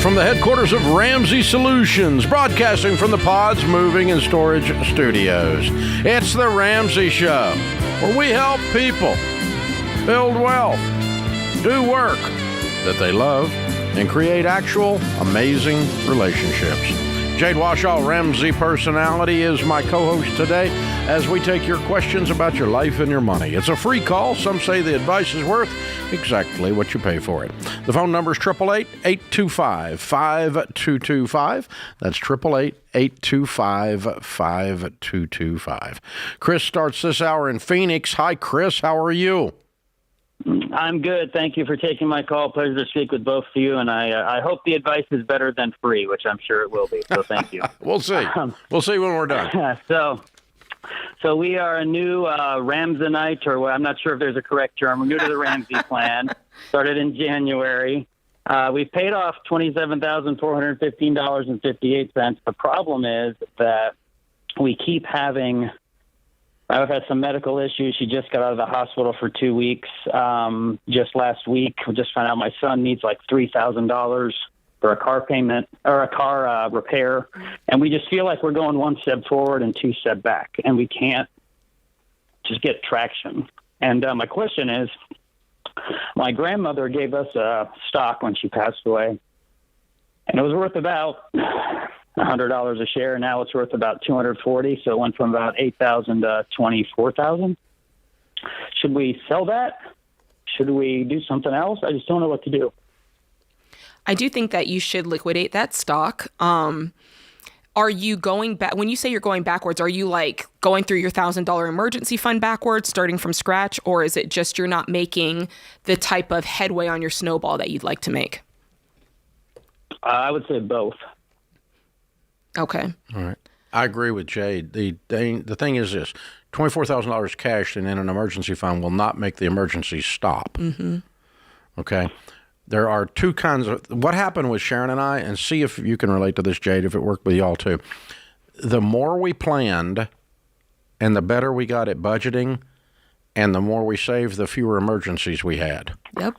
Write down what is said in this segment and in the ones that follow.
from the headquarters of Ramsey Solutions, broadcasting from the Pods Moving and Storage Studios. It's the Ramsey Show, where we help people build wealth, do work that they love, and create actual amazing relationships. Jade Washaw, Ramsey Personality, is my co-host today as we take your questions about your life and your money. It's a free call. Some say the advice is worth exactly what you pay for it. The phone number is 888-825-5225. That's 888-825-5225. Chris starts this hour in Phoenix. Hi, Chris. How are you? I'm good. Thank you for taking my call. Pleasure to speak with both of you, and I hope the advice is better than free, which I'm sure it will be. So thank you. We'll see. We'll see when we're done. So we are a new Ramseyite, or I'm not sure if there's a correct term. We're new to the Ramsey plan. Started in January. We've paid off $27,415.58. The problem is that we keep having. I've had some medical issues. She just got out of the hospital for 2 weeks. Just last week, we just found out my son needs like $3,000 for a car payment or a car repair. And we just feel like we're going one step forward and two step back, and we can't just get traction. And my question is, my grandmother gave us a stock when she passed away, and it was worth about $100 a share. Now it's worth about $240. So it went from about $8,000 to $24,000. Should we sell that? Should we do something else? I just don't know what to do. I do think that you should liquidate that stock. Are you going back? When you say you're going backwards, are you like going through your $1,000 emergency fund backwards, starting from scratch? Or is it just you're not making the type of headway on your snowball that you'd like to make? I would say both. Okay. All right. I agree with Jade. The thing is this: $24,000 cash and in an emergency fund will not make the emergency stop. Mm-hmm. Okay. There are two kinds of what happened with Sharon and I, and see if you can relate to this, Jade, if it worked with y'all too. The more we planned and the better we got at budgeting and the more we saved, the fewer emergencies we had. Yep.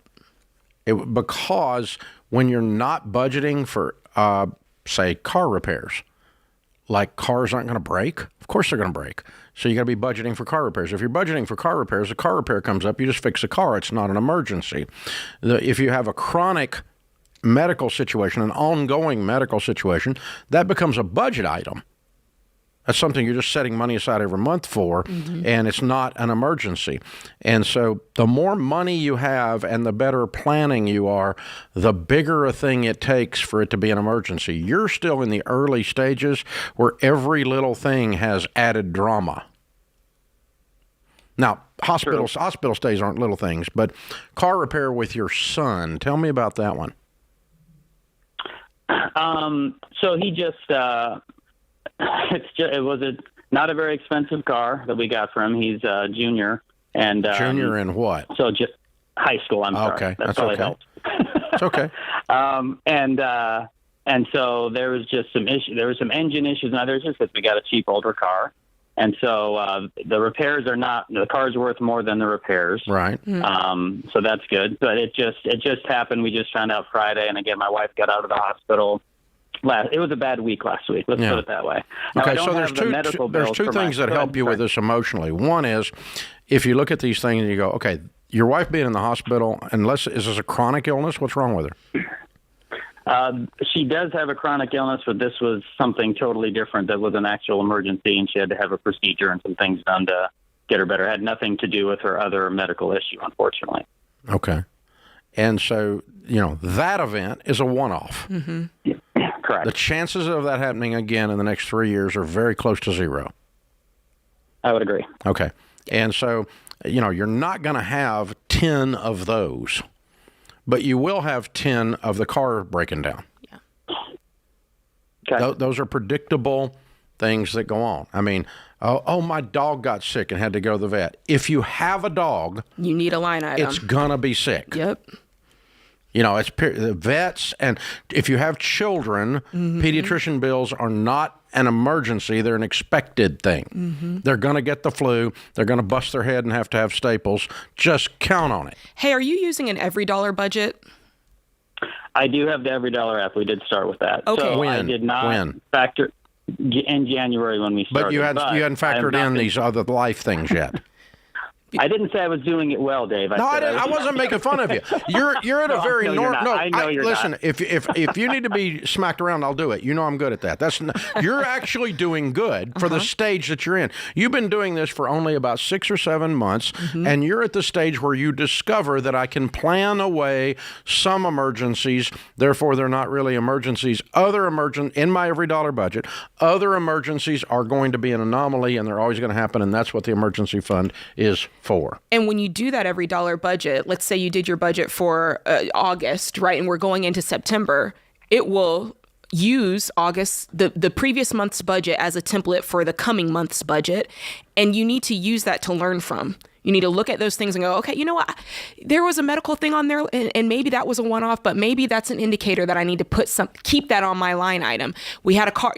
Because when you're not budgeting for, say, car repairs, like cars aren't going to break. Of course they're going to break. So you got to be budgeting for car repairs. If you're budgeting for car repairs, a car repair comes up, you just fix the car. It's not an emergency. If you have a chronic medical situation, an ongoing medical situation, that becomes a budget item. That's something you're just setting money aside every month for, and it's not an emergency. And so the more money you have and the better planning you are, the bigger a thing it takes for it to be an emergency. You're still in the early stages where every little thing has added drama. Now, hospital stays aren't little things, but car repair with your son, tell me about that one. So he just... it was not a very expensive car that we got for him. He's a junior. And junior in what? So just high school, I'm sorry. Okay, that's probably helped. It's okay. And so there was just some issue. There were some engine issues and others just because we got a cheap older car. And so the repairs are not, the car's worth more than the repairs. Right. So that's good. But it just happened. We just found out Friday. And again, my wife got out of the hospital. It was a bad week last week. Let's put it that way. Now, okay, so there's two things that help you with this emotionally. One is, if you look at these things and you go, okay, your wife being in the hospital, is this a chronic illness? What's wrong with her? She does have a chronic illness, but this was something totally different. That was an actual emergency, and she had to have a procedure and some things done to get her better. It had nothing to do with her other medical issue, unfortunately. Okay. And so, that event is a one-off. Mm-hmm. Yeah. Correct. The chances of that happening again in the next 3 years are very close to zero. I would agree. Okay. And so, you're not going to have 10 of those, but you will have 10 of the car breaking down. Yeah. Okay. Those are predictable things that go on. I mean, my dog got sick and had to go to the vet. If you have a dog, you need a line item. It's going to be sick. Yep. It's the vets, and if you have children, pediatrician bills are not an emergency. They're an expected thing. Mm-hmm. They're going to get the flu. They're going to bust their head and have to have staples. Just count on it. Hey, are you using an every dollar budget? I do have the Every Dollar app. We did start with that. Okay. So I When? did not When? factor in January when we started. But you hadn't factored in these other life things yet. I didn't say I was doing it well, Dave. I wasn't making fun of you. You're at a very No, you're not. I know you're listen, not. if you need to be smacked around, I'll do it. You know I'm good at that. You're actually doing good for the stage that you're in. You've been doing this for only about 6 or 7 months, and you're at the stage where you discover that I can plan away some emergencies. Therefore, they're not really emergencies. In my Every Dollar budget, other emergencies are going to be an anomaly, and they're always going to happen, and that's what the emergency fund is for. And when you do that Every Dollar budget, let's say you did your budget for August, right? And we're going into September, it will use August, the previous month's budget as a template for the coming month's budget. And you need to use that to learn from. You need to look at those things and go, okay, you know what? There was a medical thing on there and maybe that was a one-off, but maybe that's an indicator that I need to keep that on my line item. We had a car,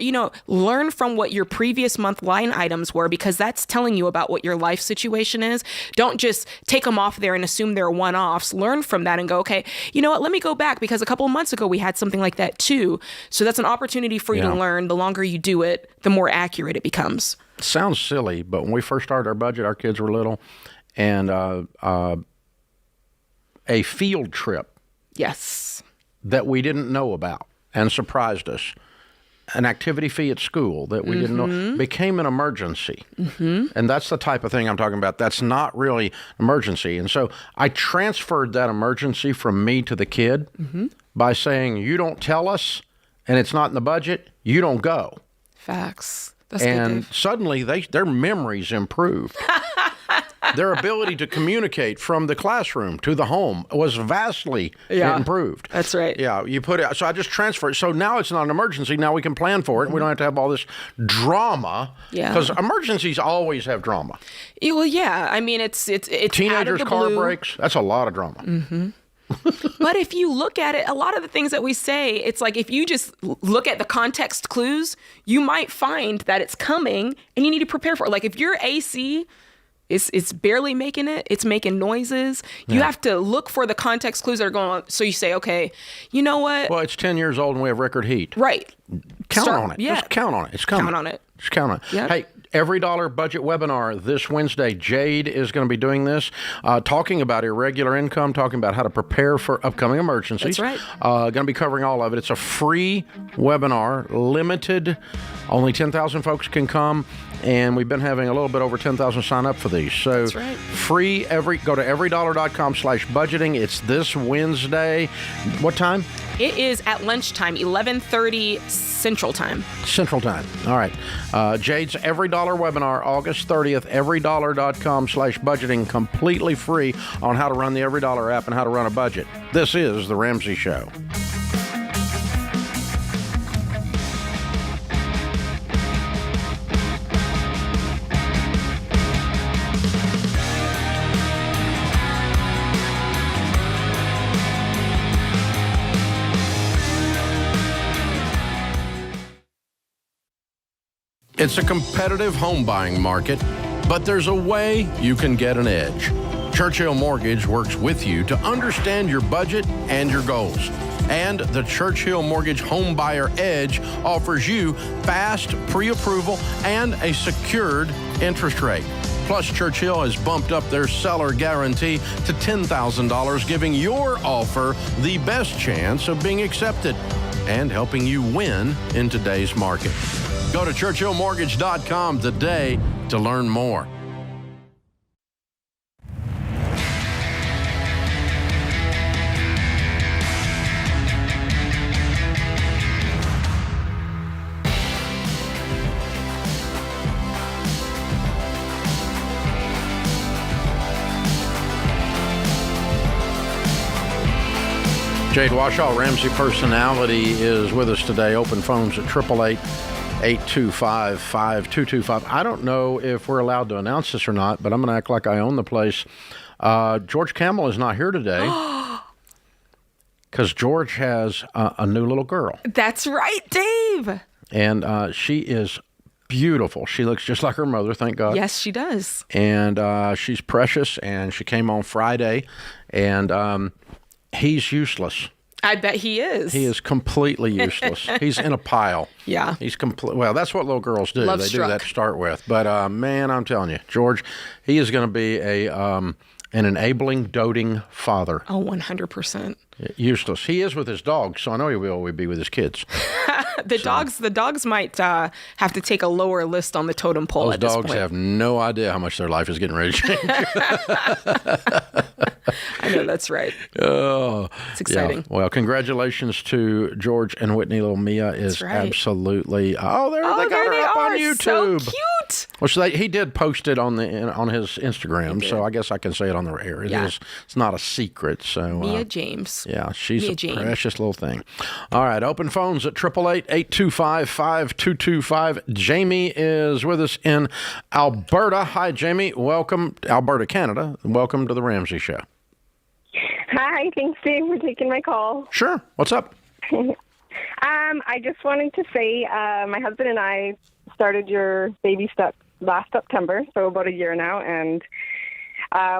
learn from what your previous month line items were, because that's telling you about what your life situation is. Don't just take them off there and assume they're one-offs. Learn from that and go, okay, you know what? Let me go back because a couple of months ago we had something like that too. So that's an opportunity for you to learn. The longer you do it, the more accurate it becomes. Sounds silly, but when we first started our budget, our kids were little, and a field trip Yes. that we didn't know about and surprised us, an activity fee at school that we didn't know, became an emergency. And that's the type of thing I'm talking about. That's not really an emergency. And so I transferred that emergency from me to the kid by saying, you don't tell us, and it's not in the budget, you don't go. Facts. That's good, And Dave. suddenly their memories improved. Their ability to communicate from the classroom to the home was vastly improved. That's right. Yeah, you put it. So I just transferred. So now it's not an emergency. Now we can plan for it. We don't have to have all this drama. Yeah. Because emergencies always have drama. Well, yeah. I mean, it's out of Teenagers' the car blue. breaks. That's a lot of drama. But if you look at it, a lot of the things that we say, it's like if you just look at the context clues, you might find that it's coming and you need to prepare for it. Like if your AC it's barely making it, it's making noises, you have to look for the context clues that are going on. So you say, okay, you know what? Well, it's 10 years old and we have record heat. Right. Count on it. Yeah. Just count on it. It's coming. Count on it. Just count on it. Yep. Hey, Every Dollar budget webinar this Wednesday. Jade is going to be doing this, talking about irregular income, talking about how to prepare for upcoming emergencies. That's right. Going to be covering all of it. It's a free webinar, limited. Only 10,000 folks can come, and we've been having a little bit over 10,000 sign up for these. So That's right. free. Go to everydollar.com/budgeting. It's this Wednesday. What time? It is at lunchtime, 11:30 Central Time. Central Time. All right. Jade's Every Dollar webinar, August 30th, everydollar.com/budgeting, completely free on how to run the Every Dollar app and how to run a budget. This is The Ramsey Show. It's a competitive home buying market, but there's a way you can get an edge. Churchill Mortgage works with you to understand your budget and your goals. And the Churchill Mortgage Home Buyer Edge offers you fast pre-approval and a secured interest rate. Plus, Churchill has bumped up their seller guarantee to $10,000, giving your offer the best chance of being accepted and helping you win in today's market. Go to churchillmortgage.com today to learn more. Jade Washaw, Ramsey Personality, is with us today. Open phones at 888-825-5225. I don't know if we're allowed to announce this or not, but I'm going to act like I own the place. George Camel is not here today because George has a new little girl. That's right, Dave. And she is beautiful. She looks just like her mother, thank God. Yes, she does. And she's precious, and she came on Friday, and he's useless. I bet he is. He is completely useless. He's in a pile. Yeah. He's well, that's what little girls do. Love they struck. do that to start with. But man, I'm telling you, George, he is going to be an enabling, doting father. Oh, 100%. Useless. He is with his dogs, so I know he will always be with his kids. The dogs might have to take a lower list on the totem pole Those at this dogs point. have no idea how much their life is getting ready to change. I know, that's right. Oh, It's exciting. Yeah. Well, congratulations to George and Whitney. Little Mia is right. absolutely. Oh, they got there her they up are. on YouTube. So cute. Well, so he did post it on his Instagram, so I guess I can say it on the air. It's not a secret. So Mia James. Yeah, she's Mia a Jane. precious little thing. All right, open phones at 888-825-5225. Jamie is with us in Alberta. Hi, Jamie. Welcome, Alberta, Canada. Welcome to the Ramsey Show. Hi, thanks, Dave, for taking my call. Sure. What's up? I just wanted to say my husband and I started your baby steps last September, so about a year now, and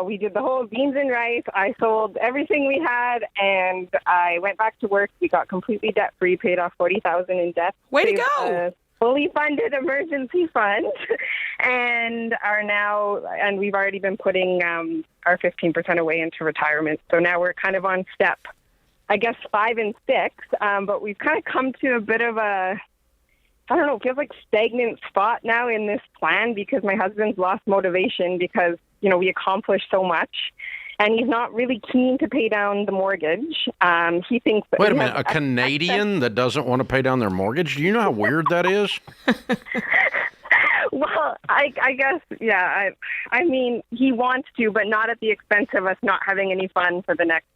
we did the whole beans and rice. I sold everything we had, and I went back to work. We got completely debt-free, paid off $40,000 in debt. Way to saved go! a fully funded emergency fund, and we've already been putting our 15% away into retirement. So now we're kind of on step, I guess, 5 and 6, but we've kind of come to a bit of a, I don't know, it feels like stagnant spot now in this plan because my husband's lost motivation because, we accomplished so much. And he's not really keen to pay down the mortgage. He thinks that Wait a minute, a Canadian that doesn't want to pay down their mortgage? Do you know how weird that is? Well, I guess, yeah. I mean, he wants to, but not at the expense of us not having any fun for the next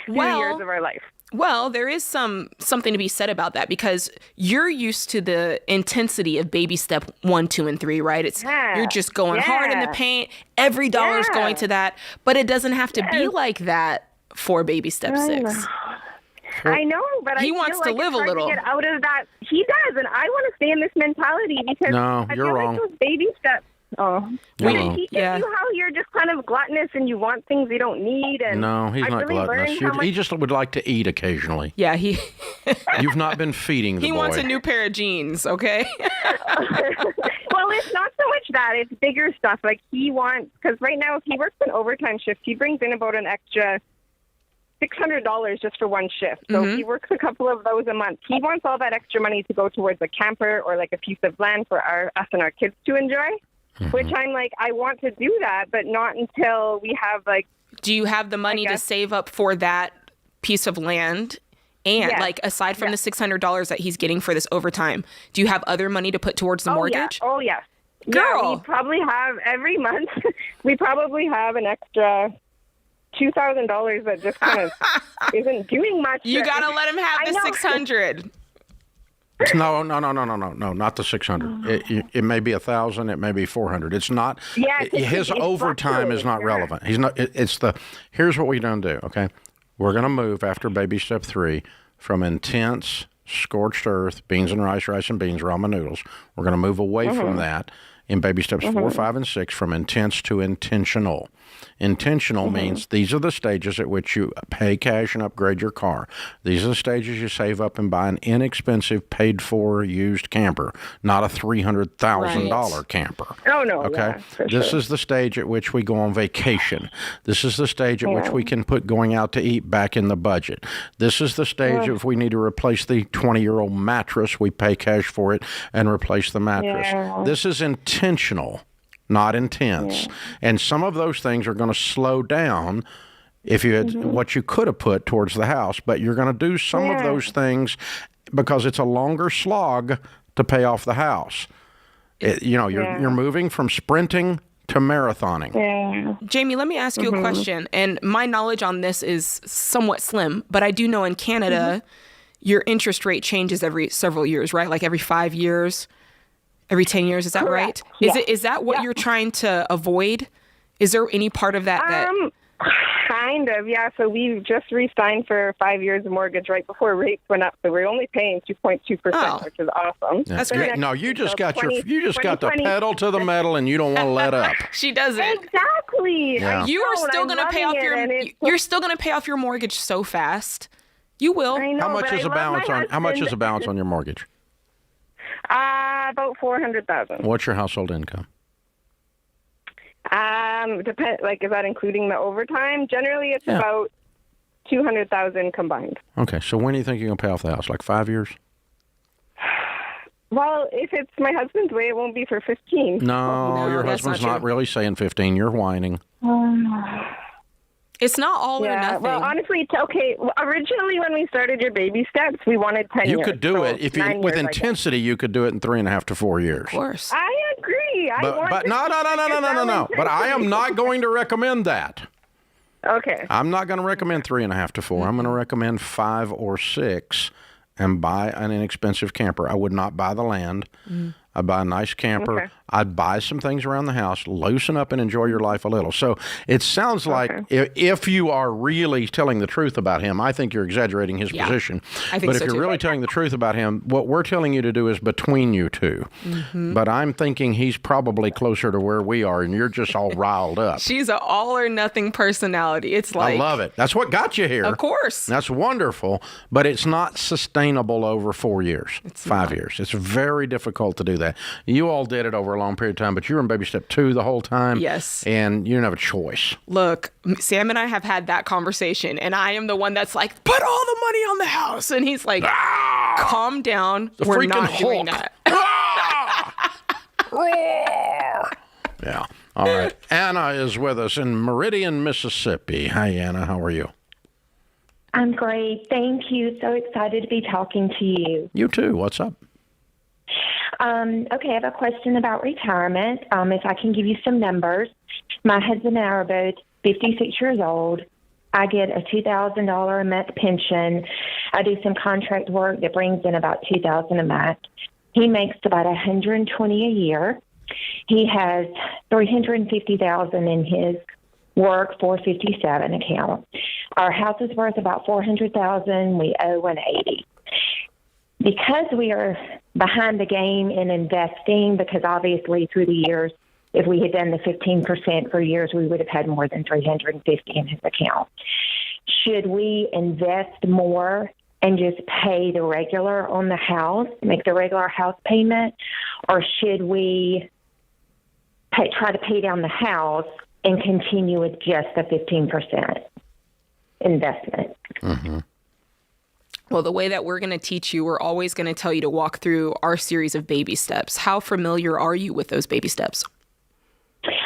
few years of our life. Well, there is something to be said about that because you're used to the intensity of baby step 1, 2, and 3, right? You're just going hard in the paint. Every dollar's going to that, but it doesn't have to be like that for baby step 6. I know, but he I wants feel to like live it's a hard little. to get out of that. He does, and I want to stay in this mentality because No, I you're feel wrong. like those baby steps. Oh, You're he wrong. teaches you how you're just kind of gluttonous and you want things you don't need. And No, he's I've not really gluttonous. learned how much- He just would like to eat occasionally. Yeah, You've not been feeding the he boy. wants a new pair of jeans, okay? Well, it's not so much that. It's bigger stuff. Like he wants, because right now if he works an overtime shift, he brings in about an extra $600 just for one shift. So if he works a couple of those a month, he wants all that extra money to go towards a camper or like a piece of land for us and our kids to enjoy. Which I'm like, I want to do that, but not until we have like. Do you have the money to save up for that piece of land? And like aside from the $600 that he's getting for this overtime, do you have other money to put towards the mortgage? Oh, yes. Girl. Yeah, we probably have every month. We probably have an extra $2,000 that just kind of isn't doing much. You got to let him have I the know. 600. No, not the 600. It may be 1,000. It may be 400. It's not. Yeah, his it's overtime is not relevant. He's not. Here's what we don't do. Okay, we're gonna move after baby step 3 from intense scorched earth, beans and rice, rice and beans, ramen noodles. We're gonna move away from that in baby steps 4, 5, and 6 from intense to intentional. Intentional means these are the stages at which you pay cash and upgrade your car. These are the stages you save up and buy an inexpensive, paid-for, used camper, not a $300,000 camper. Oh, no. Okay? Yeah, for This sure. is the stage at which we go on vacation. This is the stage at which we can put going out to eat back in the budget. This is the stage if we need to replace the 20-year-old mattress, we pay cash for it and replace the mattress. Yeah. This is intentional, not intense. And some of those things are going to slow down if you had what you could have put towards the house, but you're going to do some of those things because it's a longer slog to pay off the house. You're moving from sprinting to marathoning. Yeah. Jamie, let me ask you a question. And my knowledge on this is somewhat slim, but I do know in Canada, your interest rate changes every several years, right? Like every 5 years, every 10 years. Is that Correct. right? Yeah. Is that what you're trying to avoid? Is there any part of that Kind of, yeah. So we just re-signed for 5 years of mortgage right before rates went up. So we're only paying 2.2%, which is awesome. That's You- great. No, you just got 2020. the pedal to the metal, and you don't want to let up. she doesn't? Exactly. Yeah. I You are know, and still I'm going to pay loving off it, and it's you're still going to pay off your mortgage so fast. You will. I know, How much but is I a love balance my on? How much is a husband. balance on your mortgage? About $400,000. What's your household income? Is that including the overtime? Generally, it's about $200,000 combined. Okay, so when do you think you're going to pay off the house? Like 5 years? Well, if it's my husband's way, it won't be for 15. No, your that's husband's not not true. really saying 15. You're whining. It's not all or Yeah, nothing. well, honestly, it's okay. Originally, when we started your baby steps, we wanted 10 You years. could do so it if you 9 with years, I guess. intensity. You could do it in 3.5 to 4 years. Of course. I agree. But no. But I am not going to recommend that. Okay. I'm not going to recommend 3.5 to 4. I'm going to recommend 5 or 6, and buy an inexpensive camper. I would not buy the land. I'd buy a nice camper. Okay. I'd buy some things around the house, loosen up and enjoy your life a little. So it sounds like if you are really telling the truth about him, I think you're exaggerating his position. I think but so if you're too. really telling the truth about him, what we're telling you to do is between you two. But I'm thinking he's probably closer to where we are, and you're just all riled up. She's an all or nothing personality. It's like, I love it. That's what got you here. Of course. That's wonderful, but it's not sustainable over 4 years, 5 years. It's very difficult to do that. You all did it over a long period of time, but you were in baby step 2 the whole time. Yes. And you didn't have a choice. Look, Sam and I have had that conversation, and I am the one that's like, put all the money on the house. And he's like, calm down. The We're freaking not doing Hulk. that. Roar! Yeah. All right. Anna is with us in Meridian, Mississippi. Hi, Anna. How are you? I'm great. Thank you. So excited to be talking to you. You too. What's up? Okay, I have a question about retirement. If I can give you some numbers. My husband and I are both 56 years old. I get a $2,000 a month pension. I do some contract work that brings in about $2,000 a month. He makes about $120 a year. He has $350,000 in his work 457 account. Our house is worth about $400,000. We owe $180. Because we are behind the game in investing, because obviously through the years, if we had done the 15% for years, we would have had more than $350 in his account. Should we invest more and just pay the regular on the house, make the regular house payment, or should we try to pay down the house and continue with just the 15% investment? Mm-hmm. Well, the way that we're going to teach you, we're always going to tell you to walk through our series of baby steps. How familiar are you with those baby steps?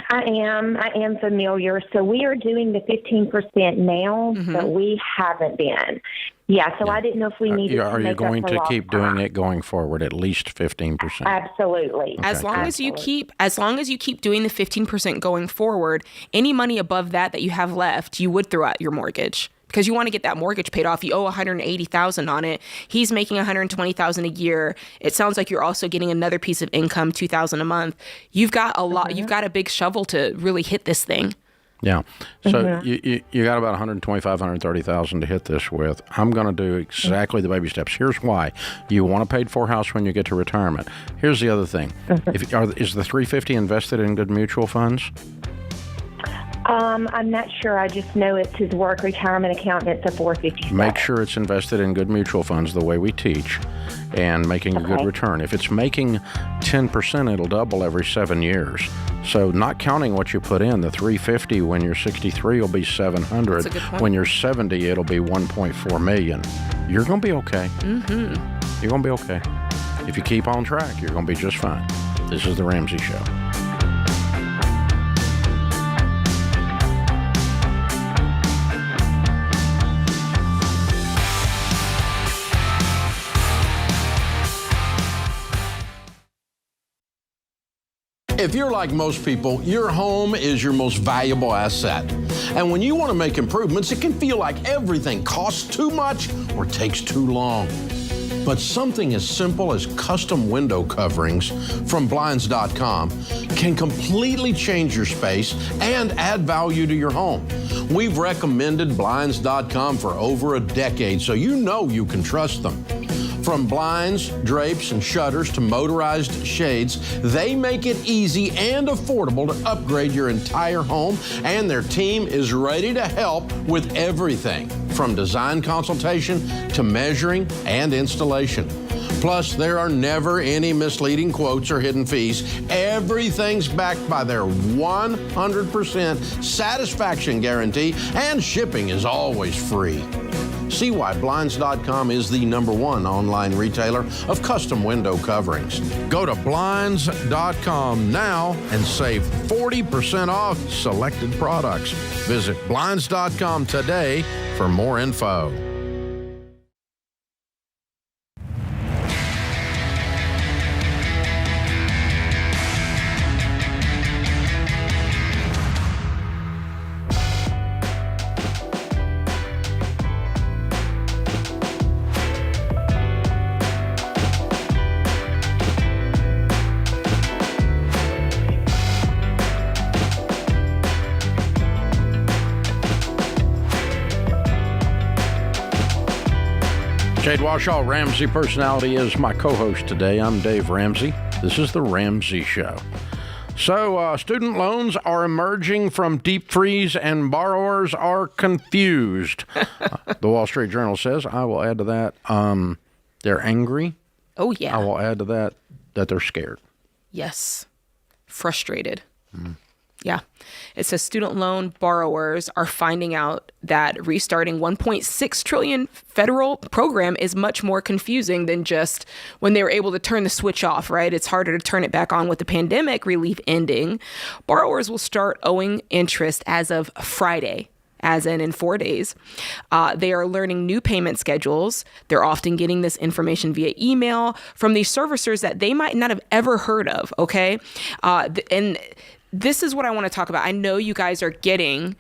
I am familiar. So we are doing the 15% now, but we haven't been. Yeah, so I didn't know if we needed to Are you make going up to for keep lost doing time. it going forward, at least 15%? Absolutely. As long as you keep doing the 15% going forward, any money above that you have left, you would throw out your mortgage. Because you want to get that mortgage paid off. You owe $180,000 on it. He's making $120,000 a year. It sounds like you're also getting another piece of income, $2,000 a month. You've got a lot. You've got a big shovel to really hit this thing. Yeah. So you got about $125,000, $130,000 to hit this with. I'm going to do exactly the baby steps. Here's why. You want a paid-for house when you get to retirement. Here's the other thing. Is the $350 invested in good mutual funds? I'm not sure. I just know it's his work retirement account and it's a $450. Make sure it's invested in good mutual funds the way we teach and making a good return. If it's making 10%, it'll double every 7 years. So not counting what you put in, the $350 when you're 63 will be $700. That's a good point. When you're 70, it'll be $1.4 million. You're going to be okay. Mm-hmm. You're going to be okay. If you keep on track, you're going to be just fine. This is The Ramsey Show. If you're like most people, your home is your most valuable asset. And when you want to make improvements, it can feel like everything costs too much or takes too long. But something as simple as custom window coverings from Blinds.com can completely change your space and add value to your home. We've recommended Blinds.com for over a decade, so you know you can trust them. From blinds, drapes, and shutters to motorized shades, they make it easy and affordable to upgrade your entire home, and their team is ready to help with everything from design consultation to measuring and installation. Plus, there are never any misleading quotes or hidden fees. Everything's backed by their 100% satisfaction guarantee, and shipping is always free. See why Blinds.com is the #1 online retailer of custom window coverings. Go to Blinds.com now and save 40% off selected products. Visit Blinds.com today for more info. Jade Washaw, Ramsey Personality, is my co-host today. I'm Dave Ramsey. This is the Ramsey Show. So, student loans are emerging from deep freeze and borrowers are confused. The Wall Street Journal says, I will add to that, they're angry. Oh, yeah. I will add to that they're scared. Yes. Frustrated. Yeah. It says student loan borrowers are finding out that restarting $1.6 trillion federal program is much more confusing than just when they were able to turn the switch off, right? It's harder to turn it back on with the pandemic relief ending. Borrowers will start owing interest as of Friday, as in 4 days. They are learning new payment schedules. They're often getting this information via email from these servicers that they might not have ever heard of, okay? And this is what I want to talk about. I know you guys are getting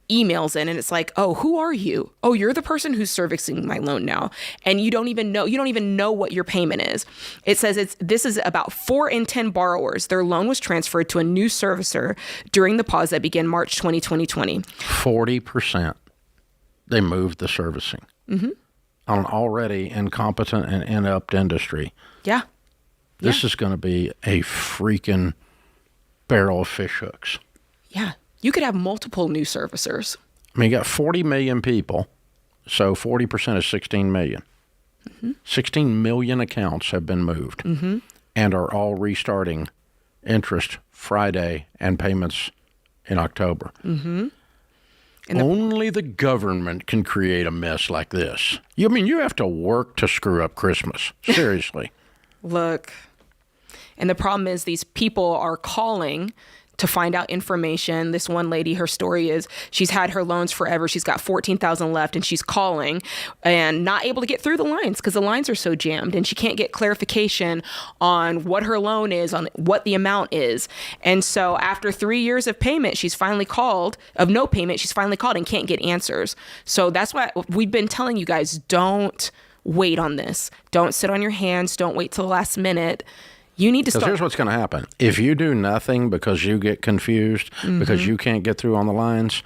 emails in and it's like, oh, who are you? Oh, you're the person who's servicing my loan now. And you don't even know what your payment is. It says this is about 4 in 10 borrowers. Their loan was transferred to a new servicer during the pause that began March 2020. 40%. They moved the servicing on an already incompetent and inept industry. Yeah. This is going to be a freaking barrel of fish hooks. Yeah. You could have multiple new servicers. I mean, you got 40 million people, so 40% is 16 million. 16 million accounts have been moved and are all restarting interest Friday and payments in October. Only the government can create a mess like this. You have to work to screw up Christmas. Seriously. Look. And the problem is these people are calling to find out information. This one lady, her story is she's had her loans forever. She's got $14,000 left and she's calling and not able to get through the lines because the lines are so jammed and she can't get clarification on what her loan is, on what the amount is. And so after 3 years of payment, she's finally called, of no payment, she's finally called and can't get answers. So that's why we've been telling you guys, don't wait on this. Don't sit on your hands. Don't wait till the last minute. You need to start. Here's what's going to happen. If you do nothing because you get confused, because you can't get through on the lines,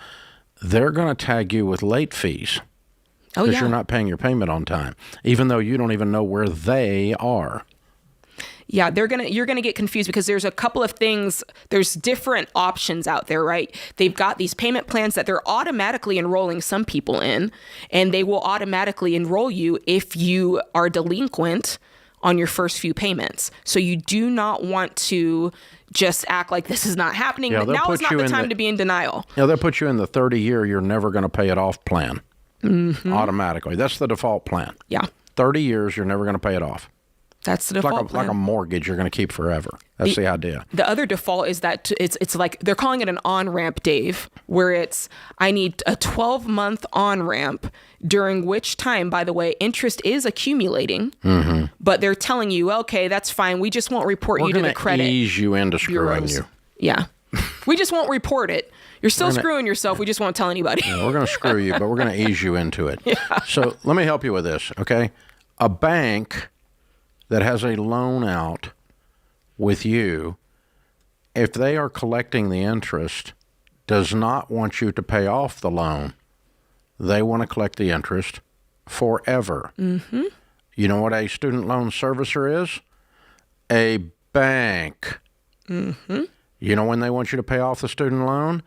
they're going to tag you with late fees. Oh, because yeah. you're not paying your payment on time, even though you don't even know where they are. Yeah, you're gonna get confused because there's a couple of things. There's different options out there, right? They've got these payment plans that they're automatically enrolling some people in, and they will automatically enroll you if you are delinquent on your first few payments. So you do not want to just act like this is not happening. Yeah, Now is not the time to be in denial. They'll put you in the 30-year you're never going to pay it off plan automatically. That's the default plan. Yeah. 30 years, you're never going to pay it off. That's the default plan. Like a mortgage you're going to keep forever. That's the idea. The other default is that it's like they're calling it an on-ramp, Dave, where it's I need a 12-month on-ramp during which time, by the way, interest is accumulating. But they're telling you, okay, that's fine. We just won't report you to the credit. We're going to ease you into screwing bureaus. you. Yeah. We just won't report it. You're still screwing yourself. We just won't tell anybody. Yeah, we're going to screw you, but we're going to ease you into it. Yeah. So let me help you with this, okay? A bank that has a loan out with you, if they are collecting the interest, does not want you to pay off the loan. They want to collect the interest forever. You know what a student loan servicer is? A bank. You know when they want you to pay off the student loan?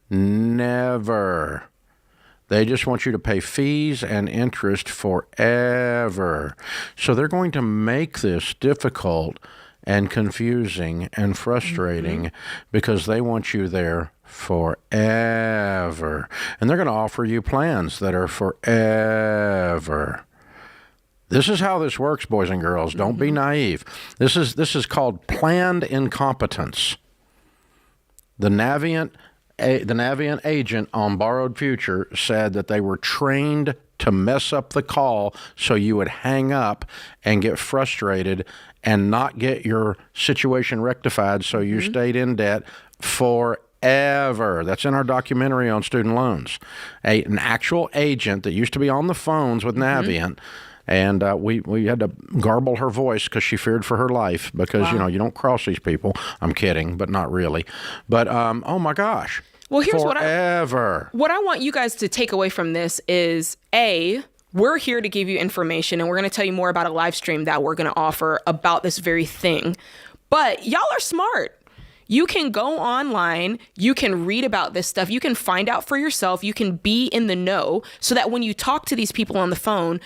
Never. They just want you to pay fees and interest forever. So they're going to make this difficult and confusing and frustrating because they want you there forever. And they're going to offer you plans that are forever. This is how this works, boys and girls. Don't be naive. This is called planned incompetence. The Navient agent on Borrowed Future said that they were trained to mess up the call so you would hang up and get frustrated and not get your situation rectified, so you stayed in debt forever. That's in our documentary on student loans. An actual agent that used to be on the phones with Navient, and we had to garble her voice because she feared for her life because, you don't cross these people. I'm kidding, but not really. But, oh, my gosh. Well, here's forever. What I want you guys to take away from this is, A, we're here to give you information, and we're going to tell you more about a live stream that we're going to offer about this very thing. But y'all are smart. You can go online, you can read about this stuff, you can find out for yourself, you can be in the know so that when you talk to these people on the phone,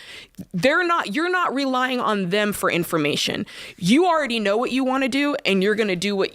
you're not relying on them for information. You already know what you want to do, and you're going to do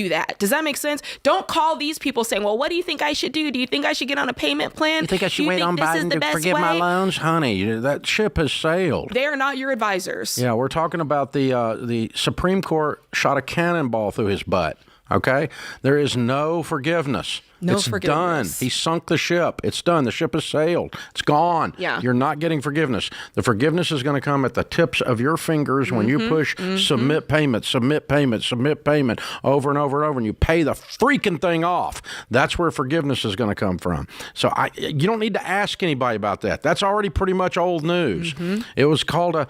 that. Does that make sense? Don't call these people saying, well, what do you think I should do? Do you think I should get on a payment plan? You think I should wait on Biden to forgive my loans? Honey, that ship has sailed. They are not your advisors. Yeah, we're talking about the Supreme Court shot a cannonball through his butt, okay? There is no forgiveness. It's done. He sunk the ship. It's done. The ship has sailed. It's gone. Yeah. You're not getting forgiveness. The forgiveness is going to come at the tips of your fingers when you push submit payment, submit payment, submit payment over and over and over, and you pay the freaking thing off. That's where forgiveness is going to come from. So you don't need to ask anybody about that. That's already pretty much old news. It was called a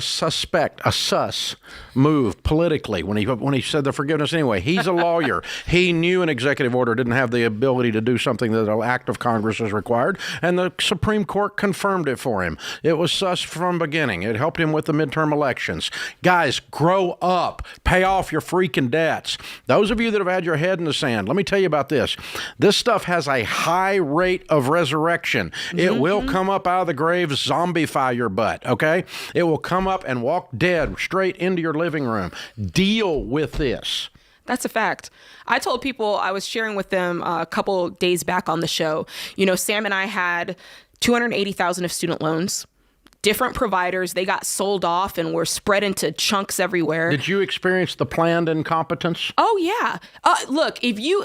sus move politically when he said the forgiveness anyway. He's a lawyer. He knew an executive order didn't have the ability to do something that an act of Congress is required, and the Supreme Court confirmed it for him. It was sus from the beginning. It helped him with the midterm elections. Guys, grow up. Pay off your freaking debts. Those of you that have had your head in the sand, let me tell you about this. This stuff has a high rate of resurrection. It will come up out of the grave, zombify your butt, okay? It will come up and walk dead straight into your living room. Deal with this. That's a fact. I told people, I was sharing with them a couple days back on the show, Sam and I had $280,000 of student loans. Different providers, they got sold off and were spread into chunks everywhere. Did you experience the planned incompetence? Oh, yeah. Look,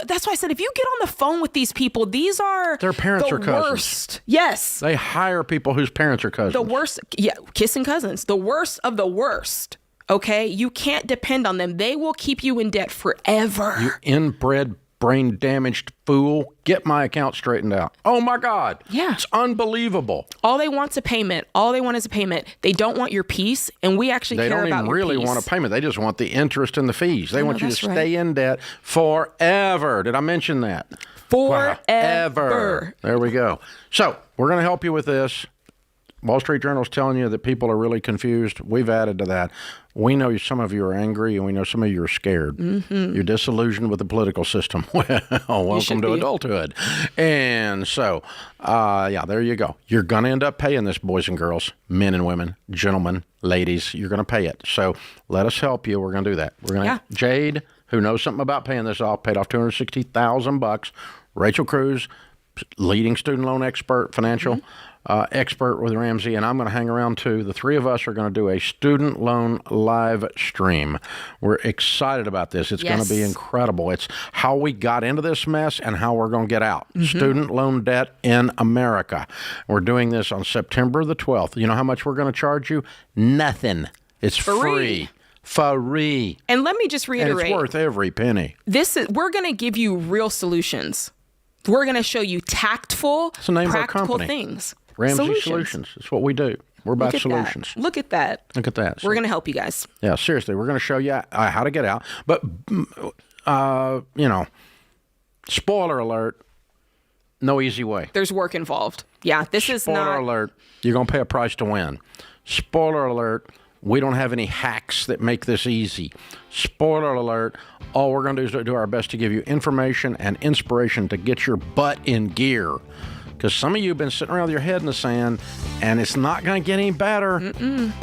that's why I said, if you get on the phone with these people, these are their parents are cousins. Worst. Yes. They hire people whose parents are cousins. The worst. Yeah. Kissing cousins. The worst of the worst. Okay. You can't depend on them. They will keep you in debt forever. You inbred, brain damaged fool. Get my account straightened out. Oh my God. Yeah. It's unbelievable. All they want is a payment. All they want is a payment. They don't want your peace, and we actually care about your peace. They don't even really want a payment. They just want the interest and the fees. They want you to stay in debt forever. Did I mention that? Forever. There we go. So we're going to help you with this. Wall Street Journal is telling you that people are really confused. We've added to that. We know some of you are angry, and we know some of you are scared. You're disillusioned with the political system. Well, welcome to adulthood. And so, there you go. You're going to end up paying this, boys and girls, men and women, gentlemen, ladies. You're going to pay it. So let us help you. We're going to do that. We're going to Jade, who knows something about paying this off, paid off $260,000. Rachel Cruz, leading student loan expert, financial expert with Ramsey, and I'm going to hang around too. The three of us are going to do a student loan live stream. We're excited about this. It's going to be incredible. It's how we got into this mess and how we're going to get out. Student loan debt in America. We're doing this on September the 12th. You know how much we're going to charge you? Nothing. It's free. Free. And let me just reiterate. And it's worth every penny. We're going to give you real solutions. We're going to show you tactful, practical things. Ramsey Solutions. That's what we do. We're about solutions. Look at that. Look at that. We're going to help you guys. Yeah, seriously. We're going to show you how to get out. But, spoiler alert, no easy way. There's work involved. Yeah, this is not... Spoiler alert, you're going to pay a price to win. Spoiler alert, we don't have any hacks that make this easy. Spoiler alert, all we're going to do is do our best to give you information and inspiration to get your butt in gear. because some of you have been sitting around with your head in the sand, and it's not going to get any better.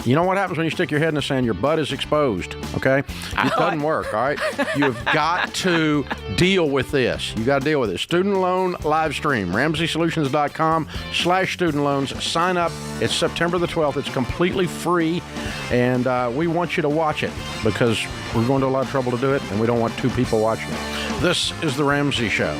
You know what happens when you stick your head in the sand? Your butt is exposed, okay? It doesn't work, all right? You've got to deal with this. You got to deal with it. Student loan live stream, RamseySolutions.com/student loans. Sign up. It's September the 12th. It's completely free, and we want you to watch it because we're going to a lot of trouble to do it, and we don't want two people watching it. This is The Ramsey Show.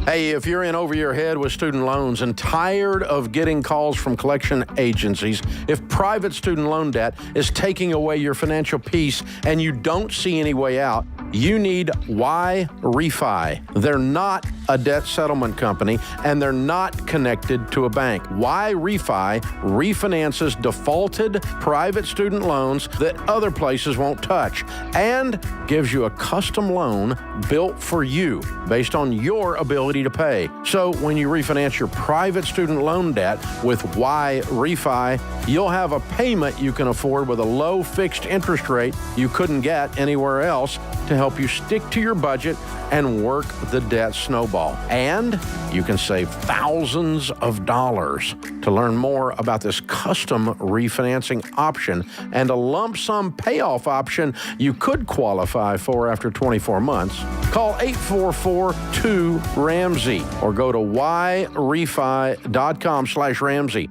Hey, if you're in over your head with student loans and tired of getting calls from collection agencies, if private student loan debt is taking away your financial peace and you don't see any way out, you need Y Refi. They're not a debt settlement company, and they're not connected to a bank. Y Refi refinances defaulted private student loans that other places won't touch and gives you a custom loan built for you based on your ability to pay. So when you refinance your private student loan debt with Y Refi, you'll have a payment you can afford with a low fixed interest rate you couldn't get anywhere else to help you stick to your budget and work the debt snowball. And you can save thousands of dollars. To learn more about this custom refinancing option and a lump sum payoff option you could qualify for after 24 months, call 844-2-RAMSEY or go to yrefi.com/Ramsey.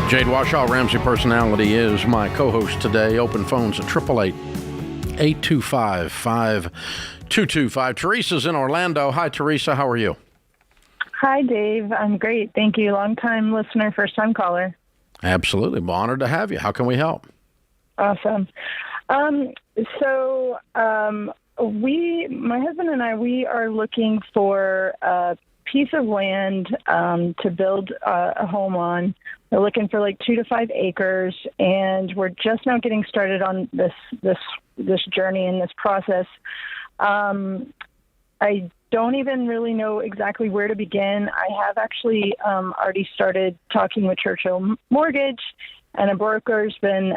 Jade Washaw, Ramsey Personality, is my co-host today. Open phones at 888-825-5225. Teresa's in Orlando. Hi, Teresa. How are you? Hi, Dave. I'm great. Thank you. Long-time listener, first-time caller. Absolutely. I'm honored to have you. How can we help? Awesome. My husband and I, we are looking for a piece of land to build a home on. We're looking for like 2 to 5 acres, and we're just now getting started on this journey and this process. I don't even really know exactly where to begin. I have actually already started talking with Churchill Mortgage, and a broker's been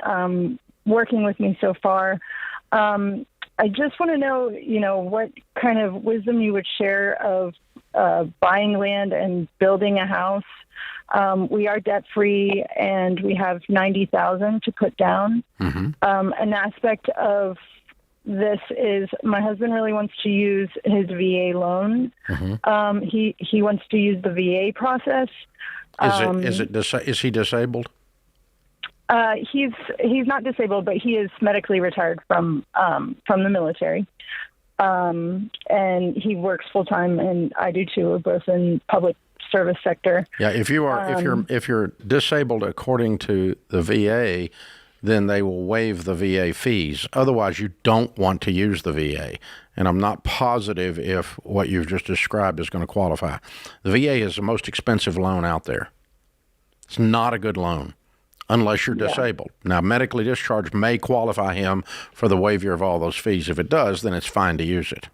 working with me so far. I just want to know, what kind of wisdom you would share of buying land and building a house. We are debt-free, and we have $90,000 to put down. Mm-hmm. An aspect of this is my husband really wants to use his VA loan. Mm-hmm. He wants to use the VA process. Is he disabled? He's not disabled, but he is medically retired from the military. And he works full time, and I do too. We're both in public service sector. Yeah, if you're disabled according to the VA, then they will waive the VA fees. Otherwise, you don't want to use the VA. And I'm not positive if what you've just described is going to qualify. The VA is the most expensive loan out there. It's not a good loan unless you're disabled. Now, medically discharged may qualify him for the waiver of all those fees. If it does, then it's fine to use it.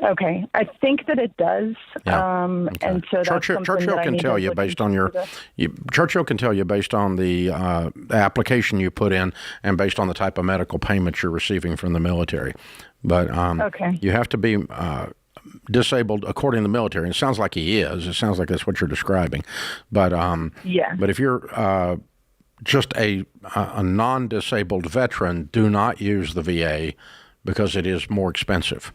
Okay, I think that it does, and so that's Churchill can tell you based on Churchill can tell you based on the application you put in and based on the type of medical payments you're receiving from the military. But you have to be disabled according to the military. And it sounds like he is. It sounds like that's what you're describing. But But if you're just a non-disabled veteran, do not use the VA because it is more expensive.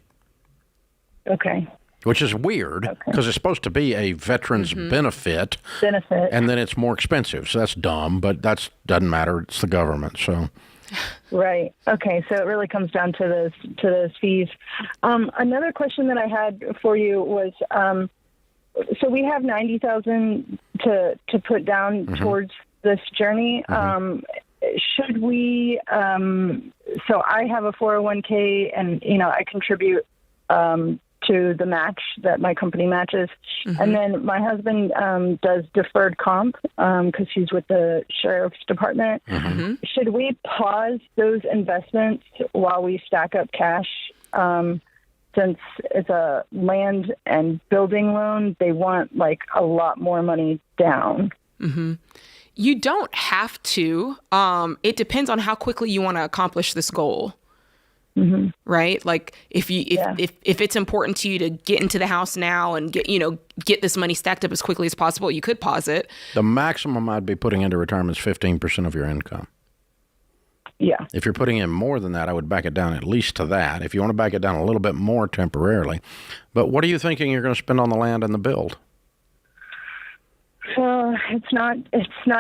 Okay. Which is weird because it's supposed to be a veteran's benefit, and then it's more expensive. So that's dumb, but that doesn't matter. It's the government, so. Right. Okay. So it really comes down to those fees. Another question that I had for you was, so we have $90,000 to put down towards this journey. should we? So I have a 401k, and I contribute to the match that my company matches, and then my husband does deferred comp because he's with the sheriff's department. Should we pause those investments while we stack up cash? Since it's a land and building loan, they want like a lot more money down. You don't have to. It depends on how quickly you want to accomplish this goal. Right? Like if it's important to you to get into the house now and get this money stacked up as quickly as possible, you could pause it. The maximum I'd be putting into retirement is 15% of your income. Yeah. If you're putting in more than that, I would back it down at least to that. If you want to back it down a little bit more temporarily. But what are you thinking you're going to spend on the land and the build? Well, it's not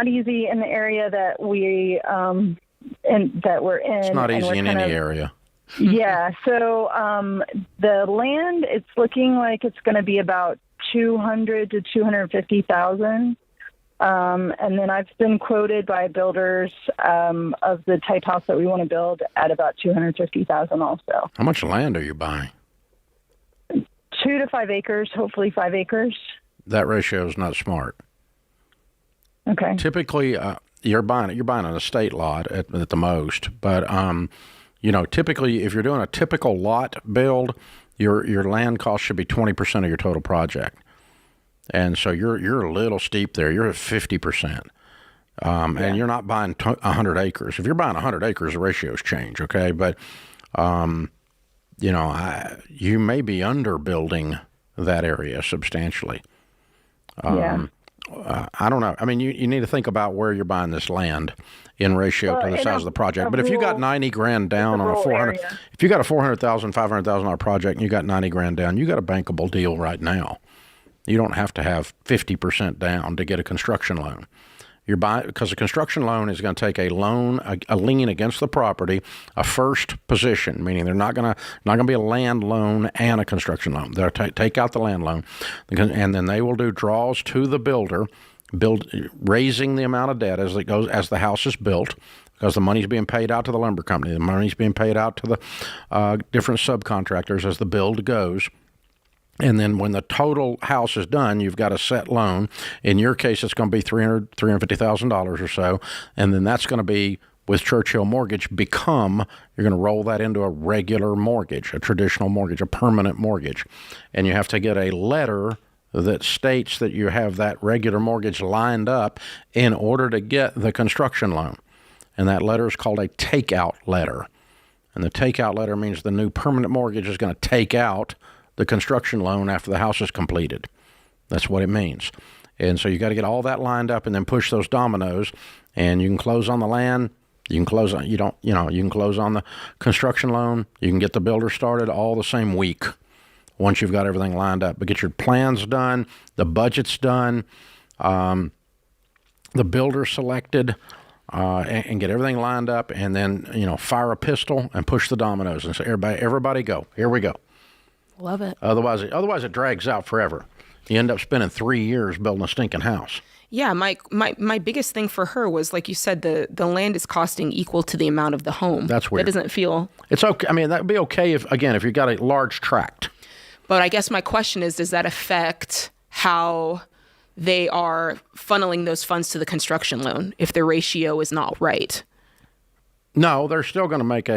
easy in the area that we're in. It's not easy in any area. Yeah. So the land, it's looking like it's going to be about 200 to 250,000. And then I've been quoted by builders of the type house that we want to build at about 250,000 also. How much land are you buying? 2 to 5 acres, hopefully 5 acres. That ratio is not smart. Okay. Typically, you're buying an estate lot at the most, but typically if you're doing a typical lot build, your land cost should be 20% of your total project. And so you're a little steep there. You're at 50%. And you're not buying 100 acres. If you're buying 100 acres, the ratios change, okay? But, you may be underbuilding that area substantially. I don't know. I mean, you need to think about where you're buying this land in ratio to the size of the project. But if you got $90,000 down on a 400, if you got a $400,000, $500,000 project and you got $90,000 down, you got a bankable deal right now. You don't have to have 50% down to get a construction loan. You're buying because a construction loan is going to take a loan, a lien against the property, a first position, meaning they're not going to be a land loan and a construction loan. They'll take out the land loan, and then they will do draws to the builder, raising the amount of debt as the house is built, because the money's being paid out to the lumber company, the money's being paid out to the different subcontractors as the build goes. And then when the total house is done, you've got a set loan. In your case, it's going to be $350,000 or so. And then that's going to be, with Churchill Mortgage, you're going to roll that into a regular mortgage, a traditional mortgage, a permanent mortgage. And you have to get a letter that states that you have that regular mortgage lined up in order to get the construction loan. And that letter is called a takeout letter. And the takeout letter means the new permanent mortgage is going to take out the construction loan after the house is completed. That's what it means. And so you got to get all that lined up and then push those dominoes, and you can close on the land. You can close on, you can close on the construction loan. You can get the builder started all the same week once you've got everything lined up. But get your plans done, the budget's done, the builder selected, and get everything lined up, and then, fire a pistol and push the dominoes and say, everybody go. Here we go. Love it. Otherwise it drags out forever. You end up spending 3 years building a stinking house. Yeah, my biggest thing for her was, like you said, the land is costing equal to the amount of the home. That's weird. That doesn't feel... It's okay. I mean, that would be okay if you got a large tract. But I guess my question is, does that affect how they are funneling those funds to the construction loan if the ratio is not right? No, they're still going to make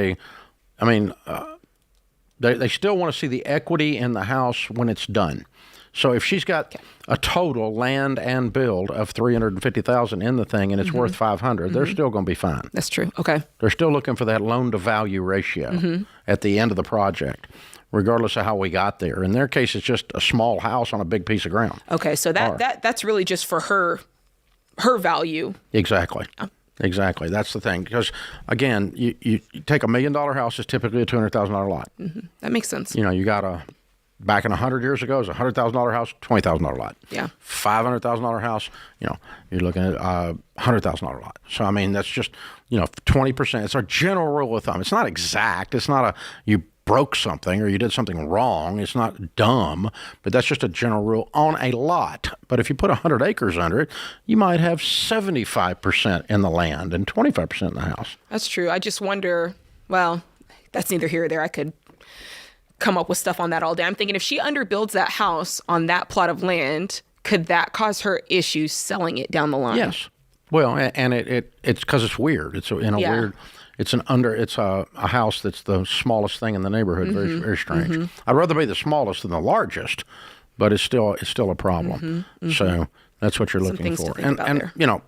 they still want to see the equity in the house when it's done. So if she's got a total land and build of $350,000 in the thing and it's worth $500, they're still going to be fine. That's true. Okay. They're still looking for that loan to value ratio at the end of the project, regardless of how we got there. In their case, it's just a small house on a big piece of ground. Okay, so that's really just for her value. Exactly. Exactly. That's the thing. Because, again, you take $1 million house, it's typically a $200,000 lot. That makes sense. You got back in 100 years ago, it was a $100,000 house, $20,000 lot. Yeah. $500,000 house, you're looking at a $100,000 lot. So, I mean, that's just, 20%. It's our general rule of thumb. It's not exact. It's not you broke something or you did something wrong. It's not dumb, but that's just a general rule on a lot. But if you put 100 acres under it, you might have 75% in the land and 25% in the house. That's true. I just wonder, well, that's neither here or there. I could come up with stuff on that all day. I'm thinking if she underbuilds that house on that plot of land, could that cause her issues selling it down the line? Yes. Well, and it's because it's weird. It's weird. It's a house that's the smallest thing in the neighborhood. Very, very strange. I'd rather be the smallest than the largest, but it's still a problem. So that's what you're looking for. And you know,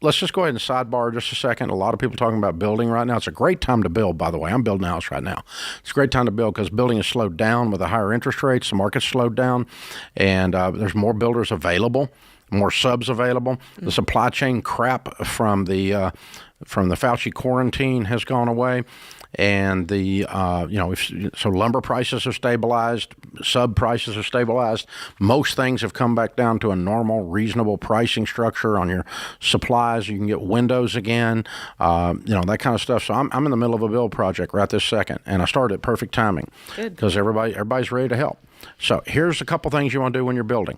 let's just go ahead and sidebar just a second. A lot of people talking about building right now. It's a great time to build, by the way. I'm building a house right now. It's a great time to build because building is slowed down with the higher interest rates. The market's slowed down, and there's more builders available, more subs available. The supply chain crap from the Fauci quarantine has gone away, and so lumber prices have stabilized, sub prices have stabilized. Most things have come back down to a normal, reasonable pricing structure on your supplies. You can get windows again, that kind of stuff. So I'm in the middle of a build project right this second, and I started at perfect timing because everybody's ready to help. So here's a couple things you want to do when you're building.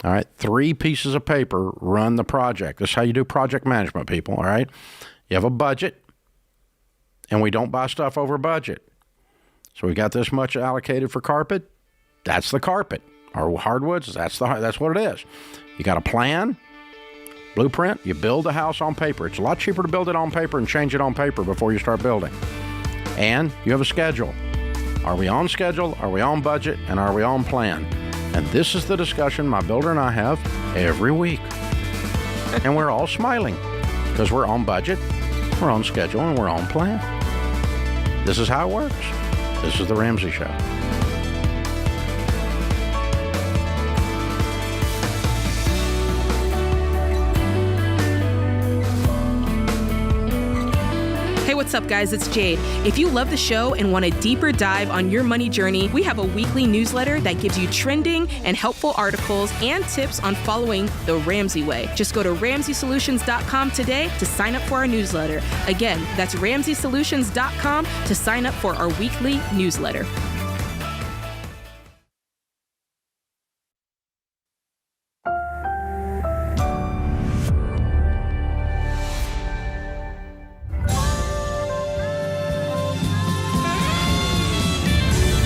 All right, 3 pieces of paper run the project. This is how you do project management, people. All right, you have a budget, and we don't buy stuff over budget. So we got this much allocated for carpet. That's the carpet. Or hardwoods. That's what it is. You got a plan, blueprint. You build the house on paper. It's a lot cheaper to build it on paper and change it on paper before you start building. And you have a schedule. Are we on schedule? Are we on budget? And are we on plan? And this is the discussion my builder and I have every week. And we're all smiling because we're on budget, we're on schedule, and we're on plan. This is how it works. This is The Ramsey Show. Hey, what's up, guys? It's Jade. If you love the show and want a deeper dive on your money journey, we have a weekly newsletter that gives you trending and helpful articles and tips on following the Ramsey way. Just go to RamseySolutions.com today to sign up for our newsletter. Again, that's RamseySolutions.com to sign up for our weekly newsletter.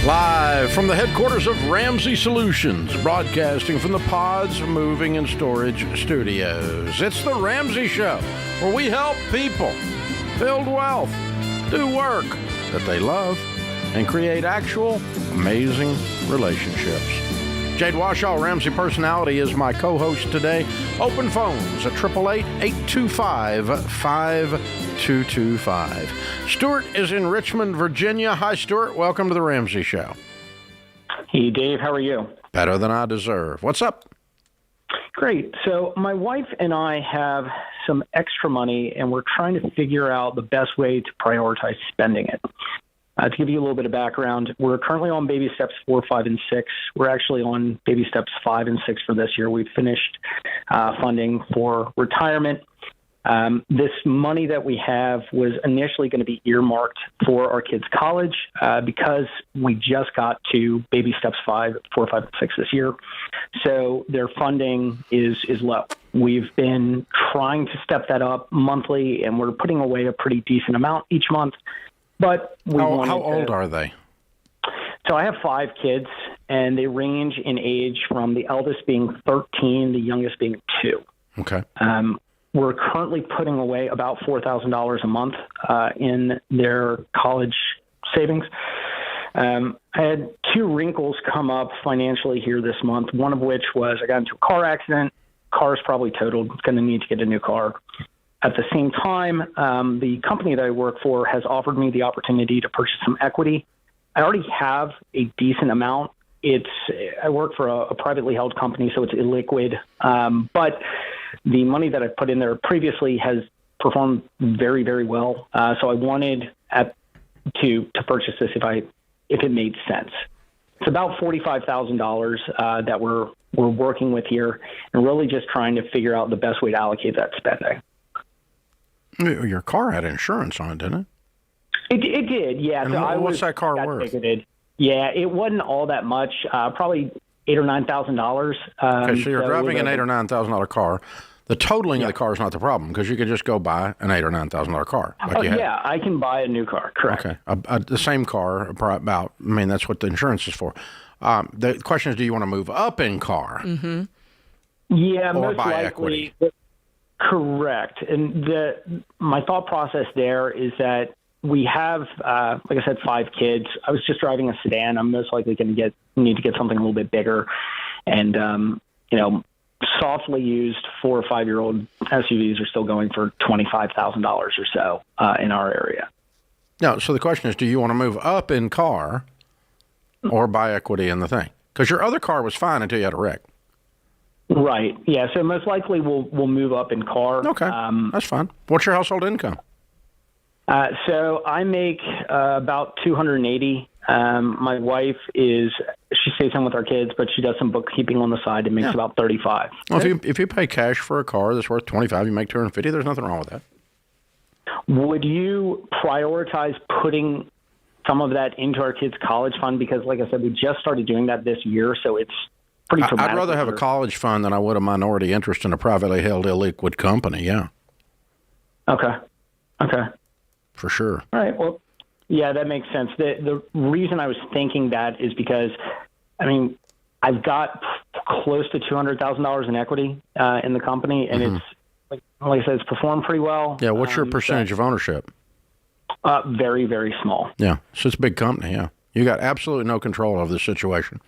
Live from the headquarters of Ramsey Solutions, broadcasting from the Pods Moving and Storage Studios. It's the Ramsey Show, where we help people build wealth, do work that they love, and create actual amazing relationships. Jade Washaw, Ramsey Personality, is my co-host today. Open phones at 888-825-5225. Stuart is in Richmond, Virginia. Hi, Stuart. Welcome to the Ramsey Show. Hey, Dave. How are you? Better than I deserve. What's up? Great. So my wife and I have some extra money, and we're trying to figure out the best way to prioritize spending it. To give you a little bit of background, we're currently on baby steps 4, 5, and 6. We're actually on baby steps 5 and 6 for this year. We've finished funding for retirement. This money that we have was initially going to be earmarked for our kids' college because we just got to baby steps 4, 5, and 6 this year. So their funding is low. We've been trying to step that up monthly, and we're putting away a pretty decent amount each month. But how old are they? So I have 5 kids, and they range in age from the eldest being 13, the youngest being 2. Okay. We're currently putting away about $4,000 a month in their college savings. I had 2 wrinkles come up financially here this month, one of which was I got into a car accident. Car's probably totaled. Going to need to get a new car. At the same time, the company that I work for has offered me the opportunity to purchase some equity. I already have a decent amount. I work for a privately held company, so it's illiquid. But the money that I put in there previously has performed very, very well. So I wanted to purchase this if it made sense. It's about $45,000 that we're working with here, and really just trying to figure out the best way to allocate that spending. Your car had insurance on it, didn't it? It did, yeah. And So what's that car got worth? ticketed. Yeah, it wasn't all that much. Probably $8,000 or $9,000. Okay, so you're driving an $8,000 or $9,000 car. The totaling of the car is not the problem because you could just go buy an $8,000 or $9,000 car. Yeah, I can buy a new car. Correct. Okay, the same car about. I mean, that's what the insurance is for. The question is, do you want to move up in car? Mm-hmm. Yeah, or most buy likely. equity? Correct. And my thought process there is that we have, like I said, 5 kids. I was just driving a sedan. I'm most likely going to need to get something a little bit bigger, and softly used 4 or 5-year-old SUVs are still going for $25,000 or so in our area. No. So the question is, do you want to move up in car or buy equity in the thing? Because your other car was fine until you had a wreck. Right. Yeah. So most likely we'll move up in car. Okay. That's fine. What's your household income? So I make about $280. My wife she stays home with our kids, but she does some bookkeeping on the side and makes about $35. Well, if you pay cash for a car that's worth $25, you make $250. There's nothing wrong with that. Would you prioritize putting some of that into our kids' college fund? Because, like I said, we just started doing that this year, so it's pretty dramatic. I'd rather have a college fund than I would a minority interest in a privately held illiquid company. Yeah. Okay. For sure. All right. Well, yeah, that makes sense. The reason I was thinking that is because, I mean, I've got close to $200,000 in equity in the company, and it's like I said, it's performed pretty well. Yeah. What's your percentage of ownership? Very, very small. Yeah. So it's a big company. Yeah. You got absolutely no control of this situation.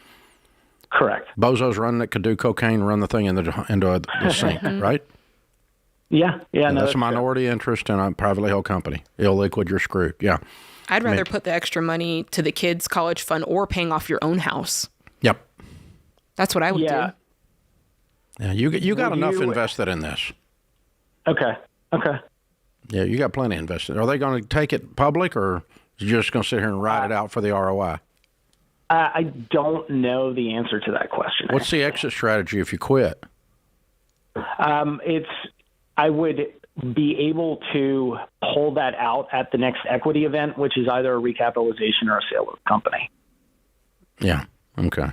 Correct. Bozos run that could do cocaine, run the thing into the sink, right? Yeah. No, that's a minority interest in a privately held company. Illiquid, you're screwed. Yeah. I'd rather put the extra money to the kids' college fund or paying off your own house. Yep. That's what I would do. Yeah. You got enough invested in this. Okay. Yeah, you got plenty invested. Are they going to take it public, or are you just going to sit here and ride it out for the ROI? I don't know the answer to that question. What's the exit strategy if you quit? I would be able to pull that out at the next equity event, which is either a recapitalization or a sale of the company. Yeah. Okay.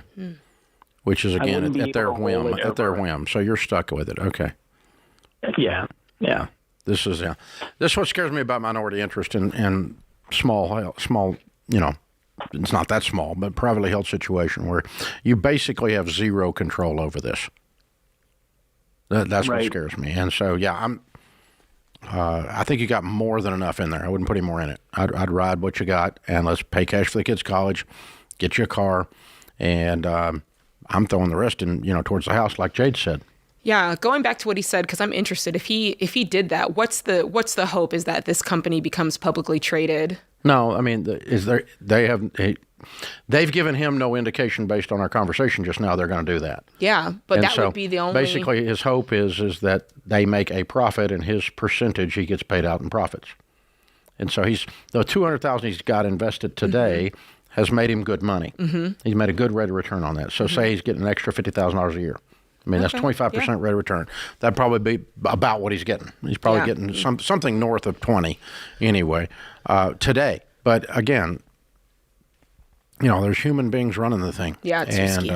Which is again at their whim. At their whim. So you're stuck with it. Okay. Yeah. This is what scares me about minority interest in small. It's not that small, but privately held situation where you basically have zero control over this. That's right. What scares me. And so, I think you got more than enough in there. I wouldn't put any more in it. I'd ride what you got, and let's pay cash for the kids' college, get you a car, and I'm throwing the rest in, towards the house, like Jade said. Yeah, going back to what he said, because I'm interested. If he did that, what's the hope? Is that this company becomes publicly traded? No, I mean, they've given him no indication based on our conversation just now they're going to do that. Yeah, but that would be the only. Basically, his hope is that they make a profit, and his percentage he gets paid out in profits. And so the $200,000 he's got invested today has made him good money. Mm-hmm. He's made a good rate of return on that. So say he's getting an extra $50,000 a year. I mean, that's 25% rate of return. That'd probably be about what he's getting. He's probably getting something north of 20 anyway today. But again, there's human beings running the thing. Yeah, it's risky.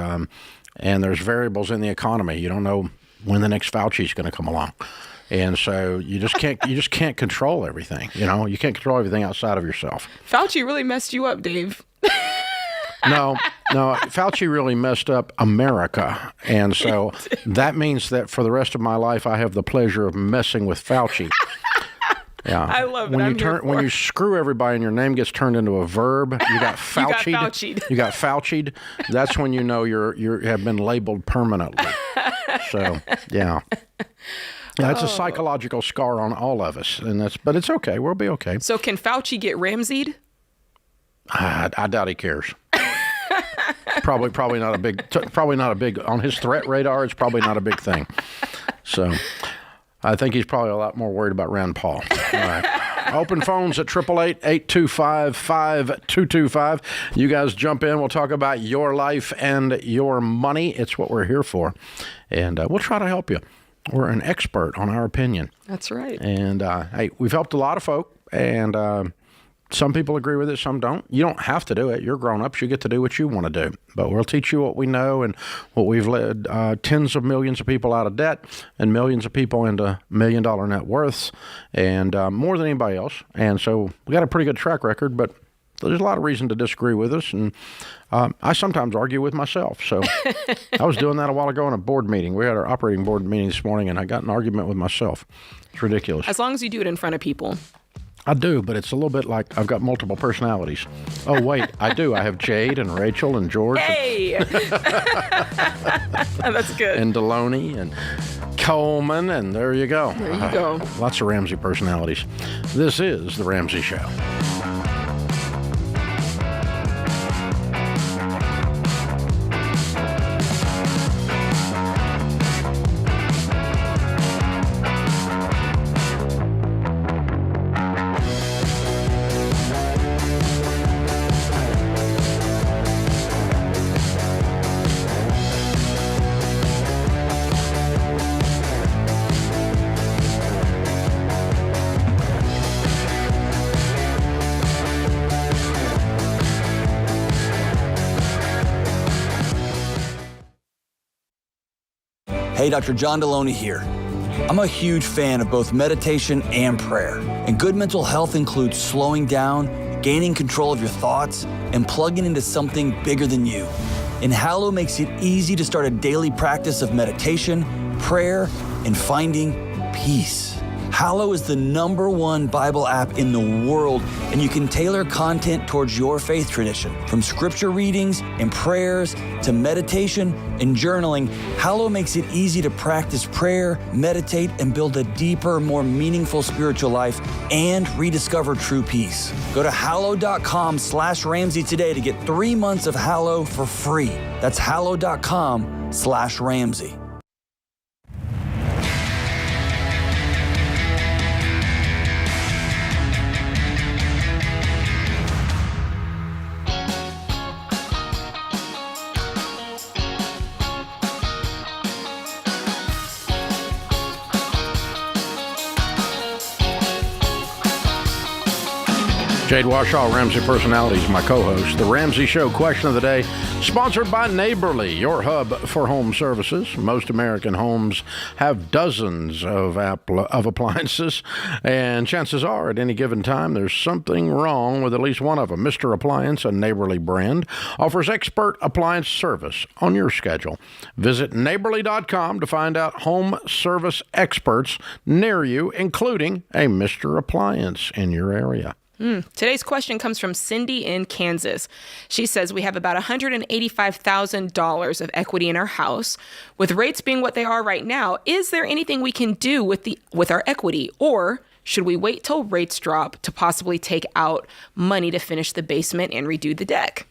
And there's variables in the economy. You don't know when the next Fauci's going to come along. And so you just can't control everything. You can't control everything outside of yourself. Fauci really messed you up, Dave. No, Fauci really messed up America. And so that means that for the rest of my life, I have the pleasure of messing with Fauci. Yeah. I love it. When you screw everybody and your name gets turned into a verb, you got Fauci'd. You got Fauci'd. That's when you know you have been labeled permanently. So, yeah. That's a psychological scar on all of us, but it's okay. We'll be okay. So can Fauci get Ramsey'd? I doubt he cares. Probably not a big on his threat radar. It's probably not a big thing. So I think he's probably a lot more worried about Rand Paul. All right. Open phones at 888-825-5225. You guys jump in. We'll talk about your life and your money. It's what we're here for. And we'll try to help you. We're an expert on our opinion. That's right. And, hey, we've helped a lot of folk. And Some people agree with it, some don't. You don't have to do it. You're grown-ups. You get to do what you want to do. But we'll teach you what we know and what we've led tens of millions of people out of debt and millions of people into million-dollar net worths and more than anybody else. And so we got a pretty good track record, but there's a lot of reason to disagree with us. And I sometimes argue with myself. So I was doing that a while ago in a board meeting. We had our operating board meeting this morning, and I got in an argument with myself. It's ridiculous. As long as you do it in front of people. I do, but it's a little bit like I've got multiple personalities. Oh, wait, I do. I have Jade and Rachel and George. Hey! That's good. And Deloney and Coleman, and there you go. There you go. Lots of Ramsey personalities. This is The Ramsey Show. Hey, Dr. John Deloney here. I'm a huge fan of both meditation and prayer. And good mental health includes slowing down, gaining control of your thoughts, and plugging into something bigger than you. And Hallow makes it easy to start a daily practice of meditation, prayer, and finding peace. Hallow is the #1 Bible app in the world, and you can tailor content towards your faith tradition. From scripture readings and prayers to meditation and journaling, Hallow makes it easy to practice prayer, meditate, and build a deeper, more meaningful spiritual life and rediscover true peace. Go to hallow.com/Ramsey today to get 3 months of Hallow for free. That's hallow.com/Ramsey. Jade Washaw, Ramsey Personalities, my co-host. The Ramsey Show question of the day, sponsored by Neighborly, your hub for home services. Most American homes have dozens of appliances, and chances are at any given time there's something wrong with at least one of them. Mr. Appliance, a Neighborly brand, offers expert appliance service on your schedule. Visit neighborly.com to find out home service experts near you, including a Mr. Appliance in your area. Today's question comes from Cindy in Kansas. She says, we have about $185,000 of equity in our house. With rates being what they are right now, is there anything we can do with our equity? Or should we wait till rates drop to possibly take out money to finish the basement and redo the deck?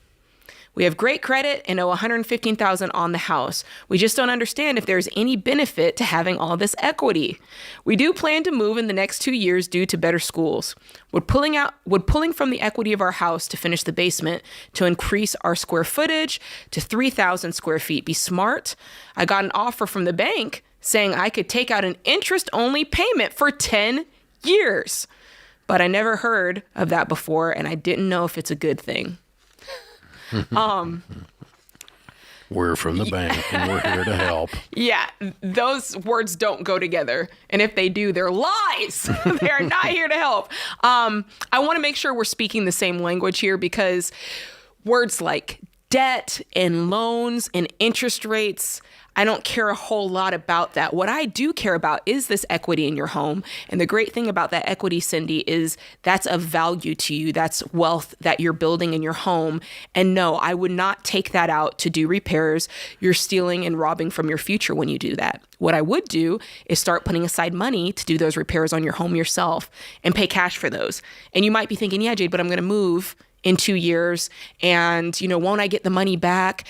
We have great credit and owe $115,000 on the house. We just don't understand if there's any benefit to having all this equity. We do plan to move in the next 2 years due to better schools. Would pulling from the equity of our house to finish the basement to increase our square footage to 3,000 square feet be smart? I got an offer from the bank saying I could take out an interest-only payment for 10 years. But I never heard of that before, and I didn't know if it's a good thing. We're from the bank and we're here to help. Yeah, those words don't go together. And if they do, they're lies. They are not here to help. I want to make sure we're speaking the same language here, because words like debt and loans and interest rates, I don't care a whole lot about that. What I do care about is this equity in your home. And the great thing about that equity, Cindy, is that's of value to you. That's wealth that you're building in your home. And no, I would not take that out to do repairs. You're stealing and robbing from your future when you do that. What I would do is start putting aside money to do those repairs on your home yourself and pay cash for those. And you might be thinking, yeah, Jade, but I'm going to move in 2 years and, won't I get the money back?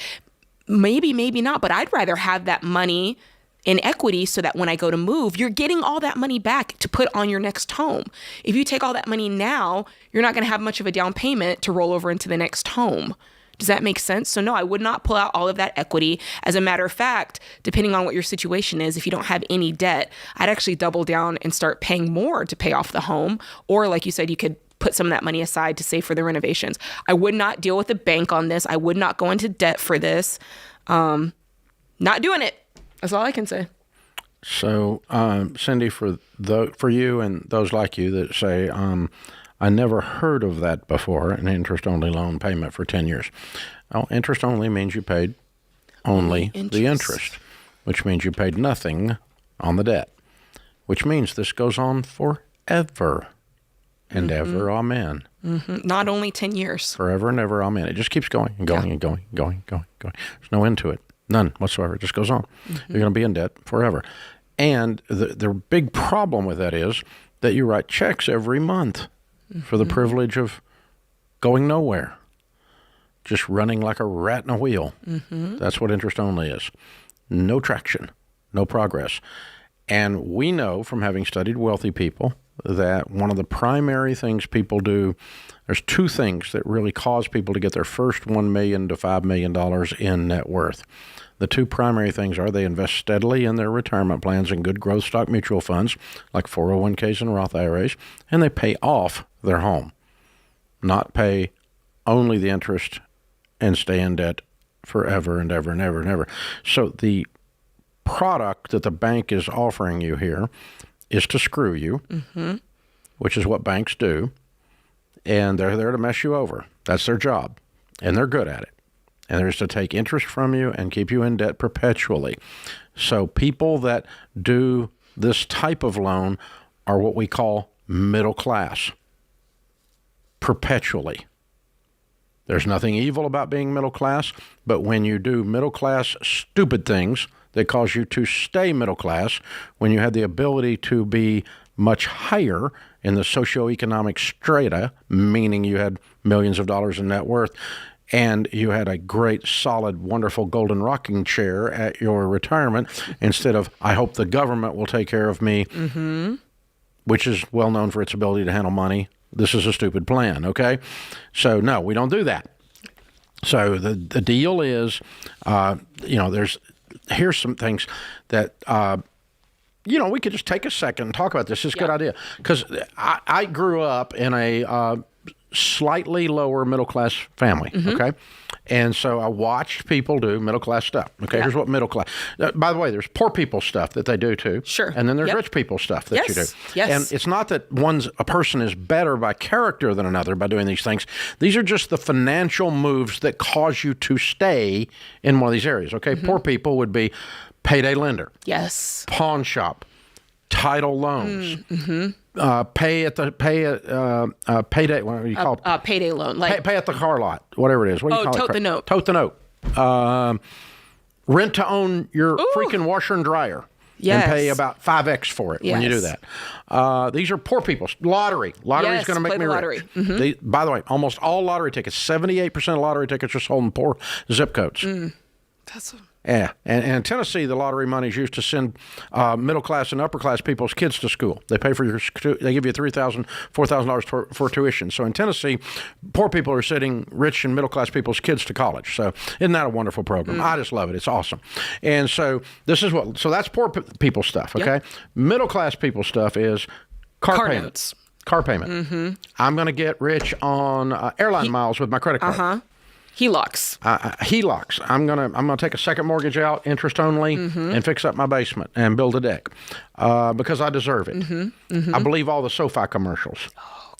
Maybe, maybe not, but I'd rather have that money in equity so that when I go to move, you're getting all that money back to put on your next home. If you take all that money now, you're not going to have much of a down payment to roll over into the next home. Does that make sense? So no, I would not pull out all of that equity. As a matter of fact, depending on what your situation is, if you don't have any debt, I'd actually double down and start paying more to pay off the home. Or like you said, you could put some of that money aside to save for the renovations. I would not deal with a bank on this. I would not go into debt for this. Not doing it. That's all I can say. So, Cindy, for you and those like you that say, I never heard of that before, an interest-only loan payment for 10 years. Well, interest-only means you paid only the interest, which means you paid nothing on the debt, which means this goes on forever and ever. Amen. Not only 10 years. Forever and ever. Amen. It just keeps going and going and going and going and going and going. There's no end to it. None whatsoever. It just goes on. You're going to be in debt forever. And the big problem with that is that you write checks every month for the privilege of going nowhere, just running like a rat in a wheel. That's what interest only is. No traction, no progress. And we know from having studied wealthy people that one of the primary things people do, there's two things that really cause people to get their first $1 million to $5 million in net worth. The two primary things are they invest steadily in their retirement plans in good growth stock mutual funds like 401ks and Roth IRAs, and they pay off their home, not pay only the interest and stay in debt forever and ever and ever and ever. So the product that the bank is offering you here is to screw you, which is what banks do, and they're there to mess you over. That's their job, and they're good at it. And they're just to take interest from you and keep you in debt perpetually. So people that do this type of loan are what we call middle class, perpetually. There's nothing evil about being middle class, but when you do middle class stupid things that cause you to stay middle class, when you have the ability to be much higher in the socioeconomic strata, meaning you had millions of dollars in net worth, and you had a great, solid, wonderful golden rocking chair at your retirement, instead of, I hope the government will take care of me, which is well known for its ability to handle money. This is a stupid plan, okay? So, no, we don't do that. So the deal is, here's some things that, we could just take a second and talk about this. It's a good idea. Because I grew up in a slightly lower middle-class family, okay? And so I watched people do middle-class stuff, okay? Here's what middle-class... by the way, there's poor people stuff that they do, too. Sure. And then there's rich people stuff that you do. Yes. And it's not that a person is better by character than another by doing these things. These are just the financial moves that cause you to stay in one of these areas, okay? Poor people would be payday lender. Yes. Pawn shop. Title loans. Payday. What do you call it? Payday loan. Like pay at the car lot. Whatever it is. What do you call it? Tote the note. Tote the note. Rent to own your freaking washer and dryer. Yes. And pay about 5x for it when you do that. These are poor people. Lottery. Lottery's going to make me rich. By the way, almost all lottery tickets, 78% of lottery tickets are sold in poor zip codes. That's Yeah, and in Tennessee, the lottery money is used to send middle class and upper class people's kids to school. They pay for they give you $3,000, $4,000 for tuition. So in Tennessee, poor people are sending rich and middle class people's kids to college. So isn't that a wonderful program? I just love it. It's awesome. And so that's poor people stuff. Okay, middle class people stuff is car payments. Car payment. I'm going to get rich on airline miles with my credit card. HELOCs. HELOCs. I'm gonna take a second mortgage out, interest only, and fix up my basement and build a deck because I deserve it. I believe all the SoFi commercials.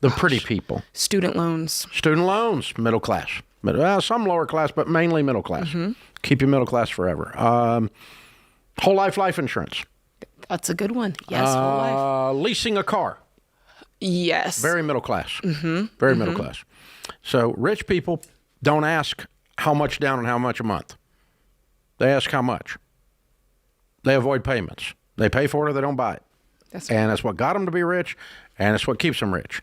The pretty people. Student loans. Student loans. Middle class. Some lower class, but mainly middle class. Keep you middle class forever. Whole life insurance. That's a good one. Yes, whole life. Leasing a car. Yes. Very middle class. Very middle class. So rich people don't ask how much down and how much a month. They ask how much. They avoid payments. They pay for it or they don't buy it. And that's what got them to be rich, and it's what keeps them rich.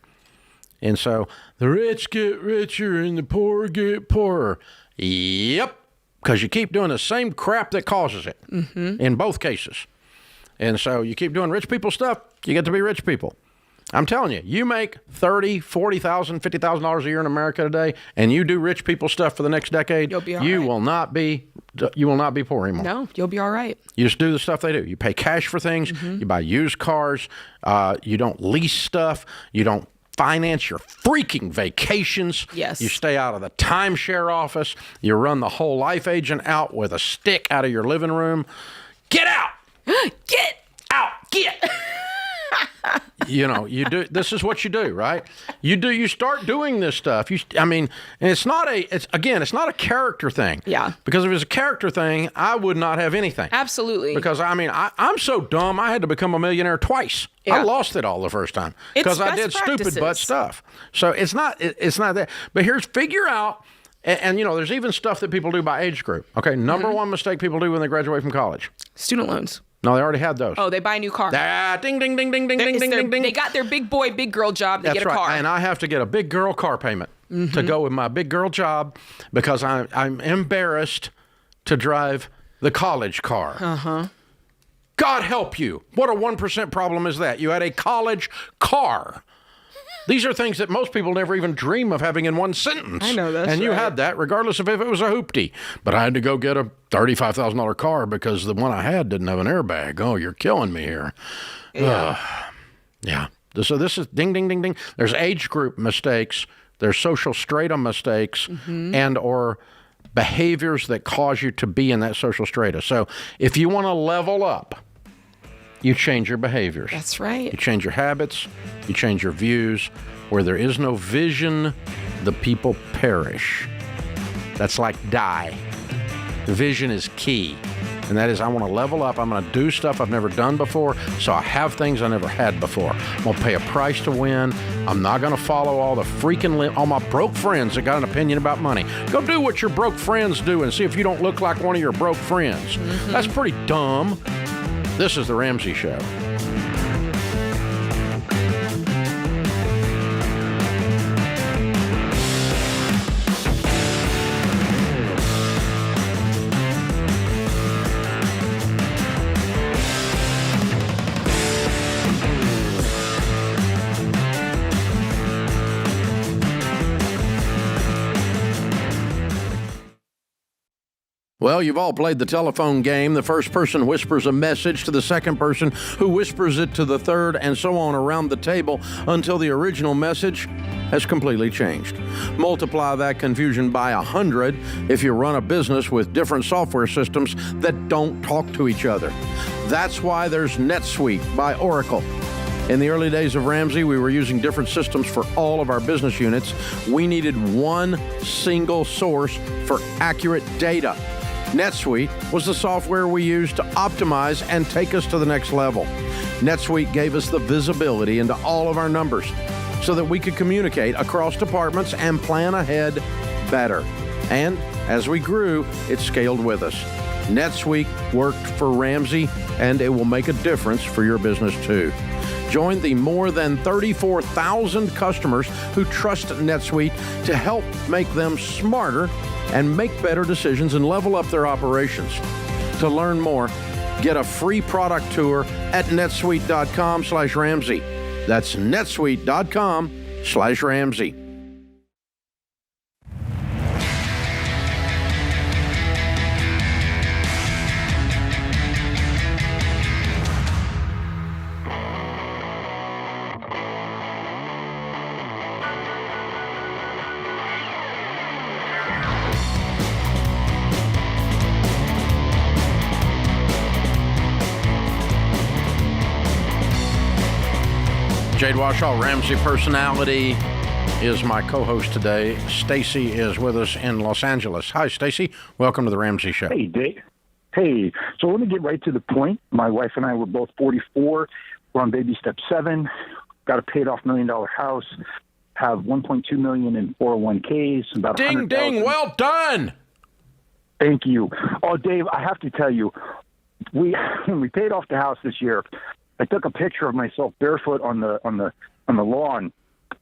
And so the rich get richer and the poor get poorer. Yep, because you keep doing the same crap that causes it in both cases. And so you keep doing rich people stuff, you get to be rich people. I'm telling you, you make $30,000, $40,000, $50,000 a year in America today, and you do rich people stuff for the next decade, you'll be all right. You will not be poor anymore. No, you'll be all right. You just do the stuff they do. You pay cash for things. You buy used cars. You don't lease stuff. You don't finance your freaking vacations. Yes. You stay out of the timeshare office. You run the whole life agent out with a stick out of your living room. Get out. Get Out. Get. You do. This is what you do, right? You start doing this stuff. And it's not a character thing. Yeah. Because if it was a character thing, I would not have anything. Absolutely. Because I'm so dumb. I had to become a millionaire twice. Yeah. I lost it all the first time It's because I best did practices. stupid butt stuff. So it's not that. But figure out. And there's even stuff that people do by age group. Okay, number one mistake people do when they graduate from college. Student loans. No, they already had those. Oh, they buy a new car. Ding, ding, ding, ding, ding, ding, ding, ding. They got their big boy, big girl job. They That's get a right. car. And I have to get a big girl car payment to go with my big girl job because I'm embarrassed to drive the college car. Uh-huh. God help you. What a 1% problem is that? You had a college car. These are things that most people never even dream of having in one sentence. I know, that's And you right. had that regardless of if it was a hoopty. But I had to go get a $35,000 car because the one I had didn't have an airbag. Oh, you're killing me here. Yeah. So this is ding, ding, ding, ding. There's age group mistakes. There's social stratum mistakes and or behaviors that cause you to be in that social strata. So if you want to level up, you change your behaviors. That's right. You change your habits. You change your views. Where there is no vision, the people perish. That's like die. Vision is key. And that is, I want to level up. I'm going to do stuff I've never done before, so I have things I never had before. I'm going to pay a price to win. I'm not going to follow all the all my broke friends that got an opinion about money. Go do what your broke friends do and see if you don't look like one of your broke friends. That's pretty dumb. This is The Ramsey Show. Well, you've all played the telephone game. The first person whispers a message to the second person, who whispers it to the third, and so on around the table until the original message has completely changed. Multiply that confusion by 100 if you run a business with different software systems that don't talk to each other. That's why there's NetSuite by Oracle. In the early days of Ramsey, we were using different systems for all of our business units. We needed one single source for accurate data. NetSuite was the software we used to optimize and take us to the next level. NetSuite gave us the visibility into all of our numbers so that we could communicate across departments and plan ahead better. And as we grew, it scaled with us. NetSuite worked for Ramsey, and it will make a difference for your business too. Join the more than 34,000 customers who trust NetSuite to help make them smarter and make better decisions and level up their operations. To learn more, get a free product tour at netsuite.com/Ramsey. That's netsuite.com/Ramsey. Jade Washaw, Ramsey personality, is my co-host today. Stacy is with us in Los Angeles. Hi, Stacy. Welcome to the Ramsey Show. Hey, Dave. Hey, so let me get right to the point. My wife and I were both 44. We're on baby step 7. Got a paid-off $1 million house. Have $1.2 million in 401ks. About Ding, ding. Well done. Thank you. Oh, Dave, I have to tell you, when we paid off the house this year, I took a picture of myself barefoot on the lawn,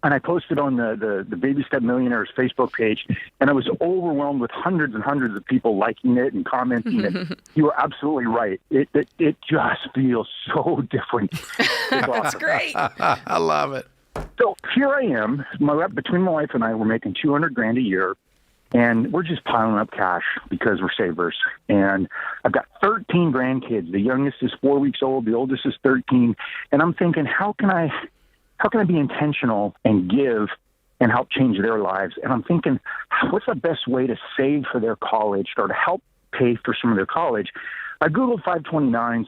and I posted on the Baby Step Millionaires Facebook page, and I was overwhelmed with hundreds and hundreds of people liking it and commenting. And you were absolutely right. It just feels so different. That's great. I love it. So here I am. Between my wife and I, we're making $200,000 a year. And we're just piling up cash because we're savers. And I've got 13 grandkids. The youngest is 4 weeks old. The oldest is 13. And I'm thinking, how can I I be intentional and give and help change their lives? And I'm thinking, what's the best way to save for their college or to help pay for some of their college? I Googled 529s,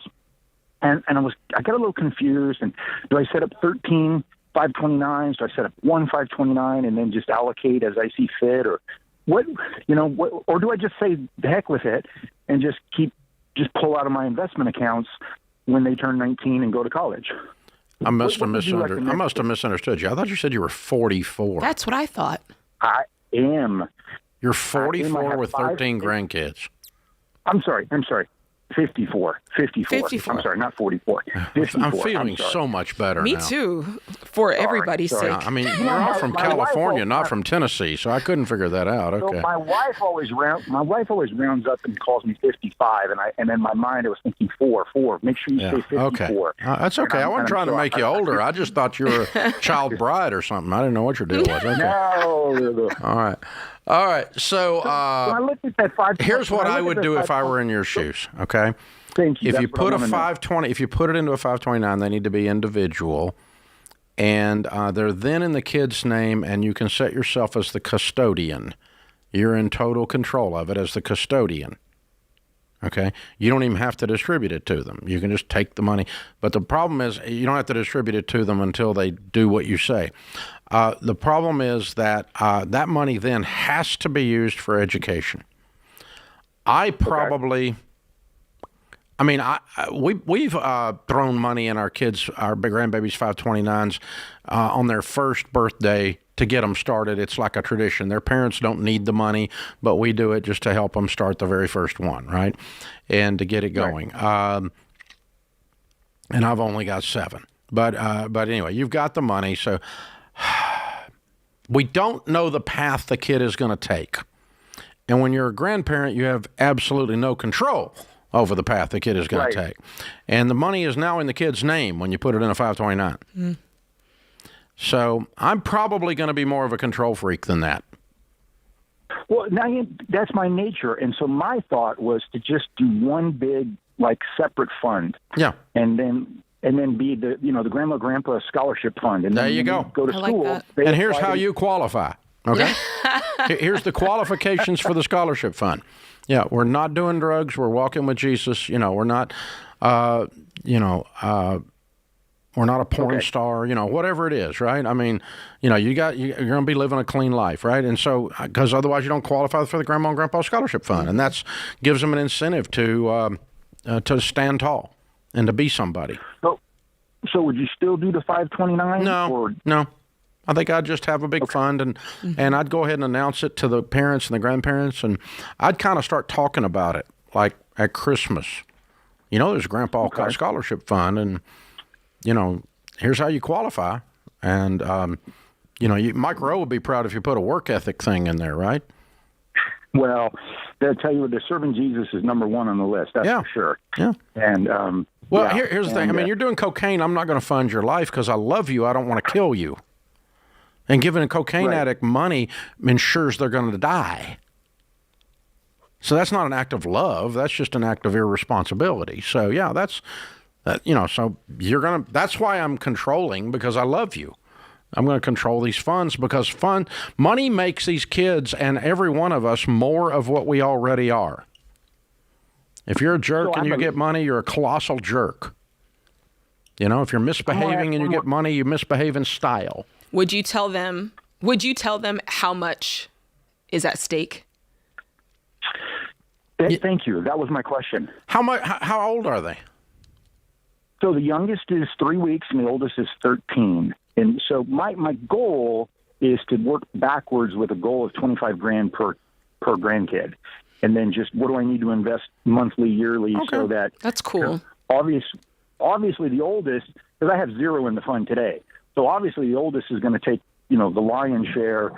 and I got a little confused. And do I set up 13 529s? Do I set up one 529 and then just allocate as I see fit, or what? Or do I just say the heck with it and just pull out of my investment accounts when they turn 19 and go to college? I must have misunderstood you. I thought you said you were 44. That's what I thought. I am. You're 44 with 13 grandkids. I'm sorry. 54. I'm sorry, not 44. 54. I'm feeling so much better Me now. too, for everybody's sake. I mean, you're all from California, not from Tennessee, so I couldn't figure that out. Okay. So my wife always rounds up and calls me 55, and in my mind I was thinking 4. Make sure you say 54. Okay. That's okay. I wasn't trying to make you older. I just thought you were a child bride or something. I didn't know what your deal was. Okay. No. All right. So I looked at that here's what I would do if I were in your shoes. Okay. Thank you. If you put a 520, if you put it into a 529, they need to be individual, and they're then in the kid's name, and you can set yourself as the custodian. You're in total control of it as the custodian. Okay? You don't even have to distribute it to them. You can just take the money. But the problem is you don't have to distribute it to them until they do what you say. The problem is that that money then has to be used for education. We've thrown money in our kids, our big grandbabies' 529s on their first birthday to get them started. It's like a tradition. Their parents don't need the money, but we do it just to help them start the very first one, right? And to get it going. Right. And I've only got 7. But anyway, you've got the money, so we don't know the path the kid is going to take. And when you're a grandparent, you have absolutely no control over the path the kid is going to take. And the money is now in the kid's name when you put it in a 529. Mm. So I'm probably going to be more of a control freak than that. Well, now that's my nature. And so my thought was to just do one big, separate fund. Yeah. And then be the grandma grandpa scholarship fund. And there you go. Go to school. And here's how you qualify. Okay. Here's the qualifications for the scholarship fund. Yeah, we're not doing drugs. We're walking with Jesus. We're not, we're not a porn star. Whatever it is, right? I mean, you're going to be living a clean life, right? And so, because otherwise you don't qualify for the grandma and grandpa scholarship fund, and that's gives them an incentive to stand tall and to be somebody. So would you still do the 529? No. I think I'd just have a big fund, and I'd go ahead and announce it to the parents and the grandparents, and I'd kind of start talking about it, like at Christmas. There's a grandpa scholarship fund, and, here's how you qualify. And, Mike Rowe would be proud if you put a work ethic thing in there, right? Well, they'll tell you the serving Jesus is number 1 on the list. That's for sure. Yeah. And, here's the thing. I mean, you're doing cocaine. I'm not going to fund your life because I love you. I don't want to kill you. And giving a cocaine addict money ensures they're going to die. So that's not an act of love. That's just an act of irresponsibility. So, yeah, that's why I'm controlling, because I love you. I'm going to control these funds because money makes these kids and every one of us more of what we already are. If you're a jerk and you get money, you're a colossal jerk. If you're misbehaving and you get money, you misbehave in style. Would you tell them how much is at stake? Thank you. That was my question. How old are they? So the youngest is 3 weeks and the oldest is 13. And so my goal is to work backwards with a goal of $25,000 per grandkid. And then just what do I need to invest monthly, yearly, so that... That's cool. Obviously the oldest, because I have 0 in the fund today. So obviously the oldest is going to take, the lion's share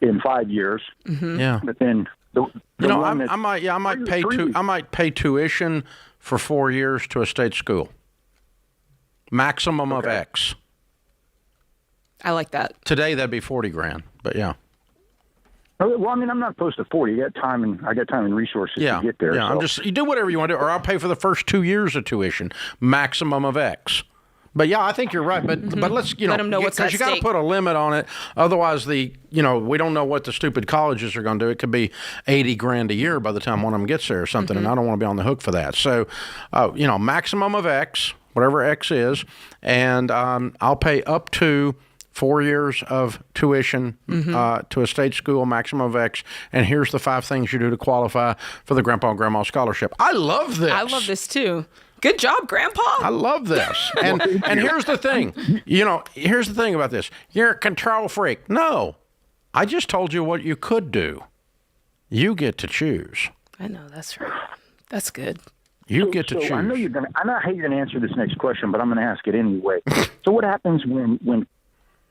in 5 years. Mm-hmm. Yeah. But then I might pay tuition for 4 years to a state school. Maximum of X. I like that. Today that'd be $40,000, but yeah. Well, I mean, I'm not opposed to 40. I got time and resources to get there. Yeah, so. you do whatever you want to do, or I'll pay for the first 2 years of tuition, maximum of X. But yeah, I think you're right. But let's Let 'em know what's at because you got to stake. put a limit on it. Otherwise, we don't know what the stupid colleges are going to do. It could be $80,000 a year by the time one of them gets there or something, and I don't want to be on the hook for that. So, maximum of X, whatever X is, and I'll pay up to 4 years of tuition to a state school, maximum of X. And here's the 5 things you do to qualify for the Grandpa and Grandma Scholarship. I love this. I love this too. Good job, Grandpa. I love this. And here's the thing. Here's the thing about this. You're a control freak. No. I just told you what you could do. You get to choose. I know, that's right. That's good. You get to choose. I know I know how you're going to answer this next question, but I'm going to ask it anyway. So what happens when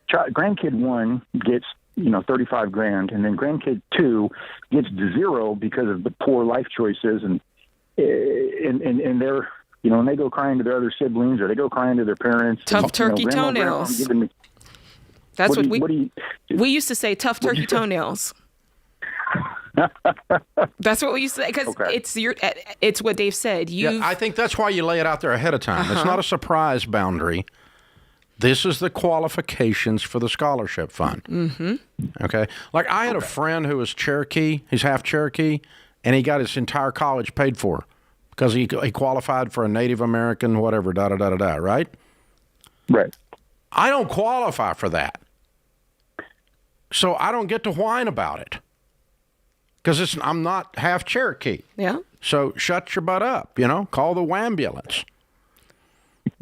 grandkid 1 gets $35,000 and then grandkid 2 gets 0 because of the poor life choices and they're and they go crying to their other siblings or they go crying to their parents. Tough turkey toenails. That's what we used to say. Tough turkey toenails. That's what we used to say because it's what Dave said. I think that's why you lay it out there ahead of time. It's not a surprise boundary. This is the qualifications for the scholarship fund. Mm-hmm. Okay. Like I had a friend who was Cherokee. He's half Cherokee, and he got his entire college paid for because he qualified for a Native American whatever. Right. Right. I don't qualify for that, so I don't get to whine about it because I'm not half Cherokee. Yeah. So shut your butt up. Call the wambulance.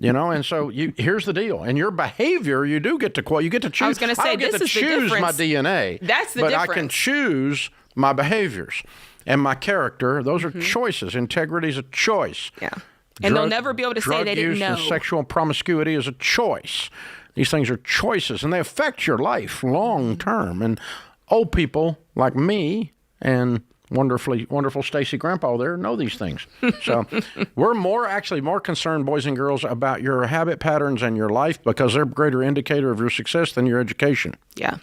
And so here's the deal. And your behavior, you do get to you get to choose. I was going to say, this is the difference. I don't get to choose my DNA. That's the but difference. I can choose my behaviors and my character. Those are choices. Integrity is a choice. Yeah. And they'll never be able to say they didn't know. Drug use and sexual promiscuity is a choice. These things are choices, and they affect your life long term. And old people like me and wonderful Stacy Grandpa there know these things. So we're more concerned, boys and girls, about your habit patterns and your life because they're a greater indicator of your success than your education. Yeah.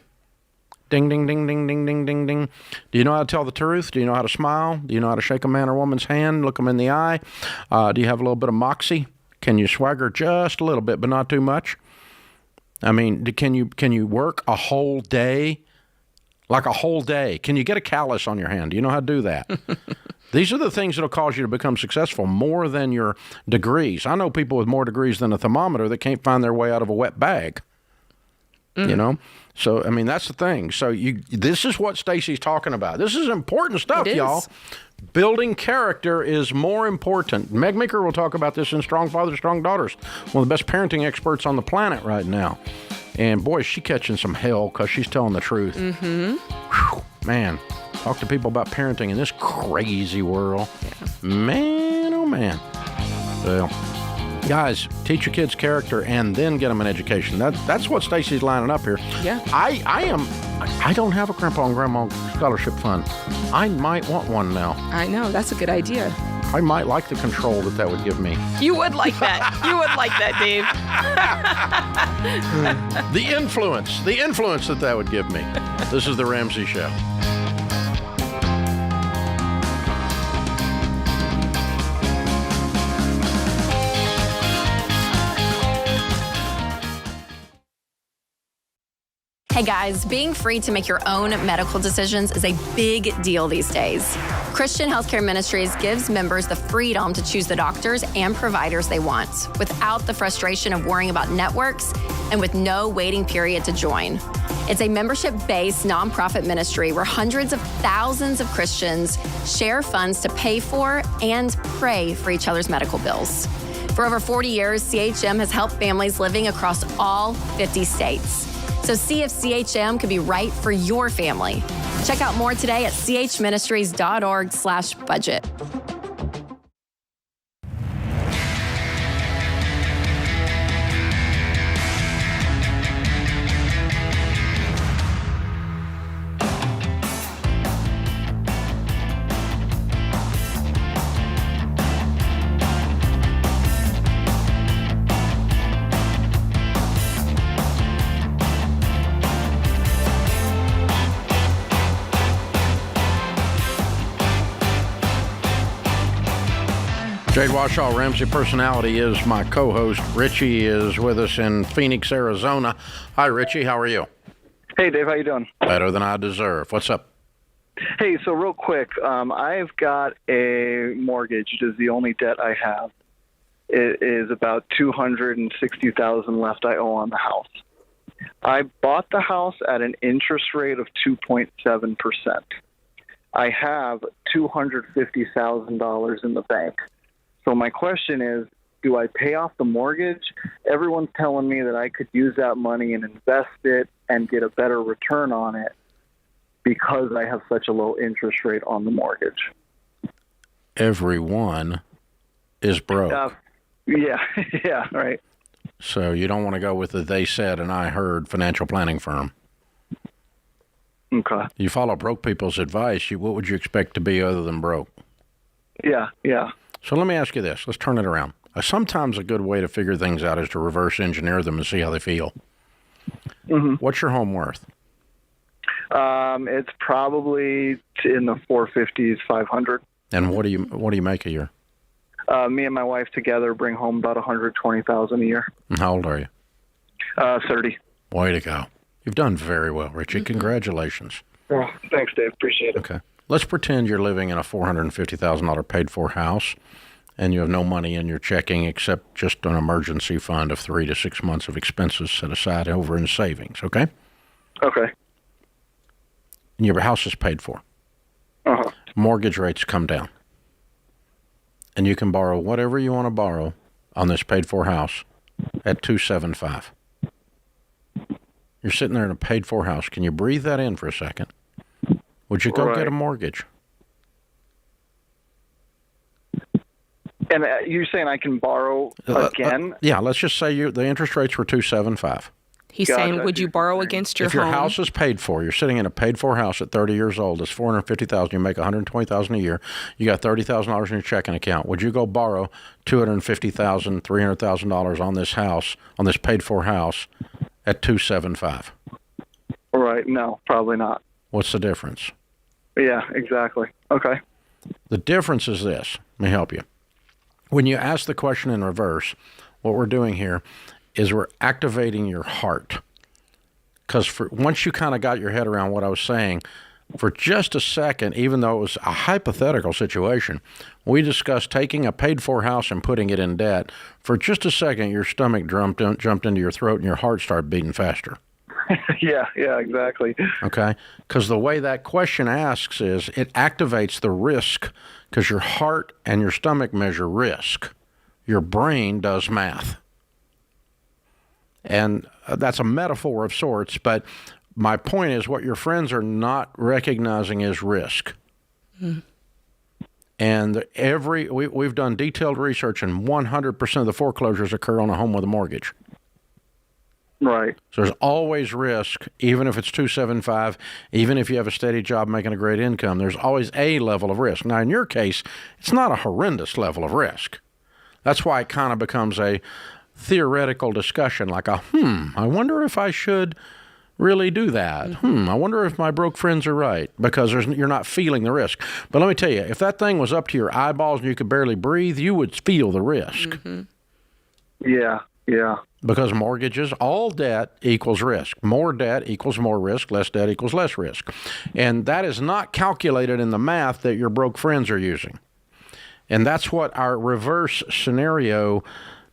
Ding, ding, ding, ding, ding, ding, ding, ding. Do you know how to tell the truth? Do you know how to smile? Do you know how to shake a man or woman's hand, look them in the eye? Do you have a little bit of moxie? Can you swagger just a little bit, but not too much? I mean, can you work a whole day? Like a whole day. Can you get a callus on your hand? Do you know how to do that? These are the things that will cause you to become successful more than your degrees. I know people with more degrees than a thermometer that can't find their way out of a wet bag. So, I mean, that's the thing. So this is what Stacy's talking about. This is important stuff, y'all. Building character is more important. Meg Meeker will talk about this in Strong Fathers, Strong Daughters, one of the best parenting experts on the planet right now. And boy, is she catching some hell because she's telling the truth. Mm-hmm. Whew, man, talk to people about parenting in this crazy world. Yeah. Man, oh man. Well, guys, teach your kids character and then get them an education. That's what Stacy's lining up here. Yeah. I don't have a Grandpa and Grandma scholarship fund. I might want one now. I know. That's a good idea. I might like the control that would give me. You would like that. You would like that, Dave. The influence that would give me. This is the Ramsey Show. Hey guys, being free to make your own medical decisions is a big deal these days. Christian Healthcare Ministries gives members the freedom to choose the doctors and providers they want without the frustration of worrying about networks and with no waiting period to join. It's a membership-based nonprofit ministry where hundreds of thousands of Christians share funds to pay for and pray for each other's medical bills. For over 40 years, CHM has helped families living across all 50 states. So see if CHM could be right for your family. Check out more today at chministries.org/budget. Jade Washaw, Ramsey Personality, is my co-host. Richie is with us in Phoenix, Arizona. Hi, Richie. How are you? Hey, Dave. How you doing? Better than I deserve. What's up? Hey, so real quick, I've got a mortgage. It is the only debt I have. It is about $260,000 left I owe on the house. I bought the house at an interest rate of 2.7%. I have $250,000 in the bank. So my question is, do I pay off the mortgage? Everyone's telling me that I could use that money and invest it and get a better return on it because I have such a low interest rate on the mortgage. Everyone is broke. Yeah, right. So you don't want to go with the they said and I heard financial planning firm. Okay. You follow broke people's advice, what would you expect to be other than broke? Yeah. So let me ask you this. Let's turn it around. Sometimes a good way to figure things out is to reverse engineer them and see how they feel. Mm-hmm. What's your home worth? It's probably in the 450s, 500. And what do you make a year? Me and my wife together bring home about $120,000 a year. And how old are you? 30. Way to go. You've done very well, Richie. Congratulations. Oh, thanks, Dave. Appreciate it. Okay. Let's pretend you're living in a $450,000 paid-for house, and you have no money in your checking except just an emergency fund of 3 to 6 months of expenses set aside over in savings, okay? Okay. And your house is paid for. Uh-huh. Mortgage rates come down. And you can borrow whatever you want to borrow on this paid-for house at $275. You're sitting there in a paid-for house. Can you breathe that in for a second? Would you go get a mortgage? And you're saying I can borrow again? Yeah, let's just say the interest rates were $275. He's saying, would you borrow against your home? If your house is paid for, you're sitting in a paid-for house at 30 years old. It's $450,000. You make $120,000 a year. You got $30,000 in your checking account. Would you go borrow $250,000, $300,000 on this house, on this paid-for house, at $275? Right. No, probably not. What's the difference? Yeah, exactly. Okay. The difference is this. Let me help you. When you ask the question in reverse, what we're doing here is we're activating your heart. Because once you kind of got your head around what I was saying, for just a second, even though it was a hypothetical situation, we discussed taking a paid-for house and putting it in debt. For just a second, your stomach jumped into your throat and your heart started beating faster. Yeah, exactly. Okay? Because the way that question asks is it activates the risk, because your heart and your stomach measure risk. Your brain does math. And that's a metaphor of sorts, but my point is what your friends are not recognizing is risk. Mm. And we've done detailed research, and 100% of the foreclosures occur on a home with a mortgage. Right. So there's always risk, even if it's $275, even if you have a steady job making a great income, there's always a level of risk. Now, in your case, it's not a horrendous level of risk. That's why it kind of becomes a theoretical discussion, like I wonder if I should really do that. I wonder if my broke friends are right, because you're not feeling the risk. But let me tell you, if that thing was up to your eyeballs and you could barely breathe, you would feel the risk. Mm-hmm. Yeah. Because mortgages, all debt equals risk. More debt equals more risk. Less debt equals less risk. And that is not calculated in the math that your broke friends are using. And that's what our reverse scenario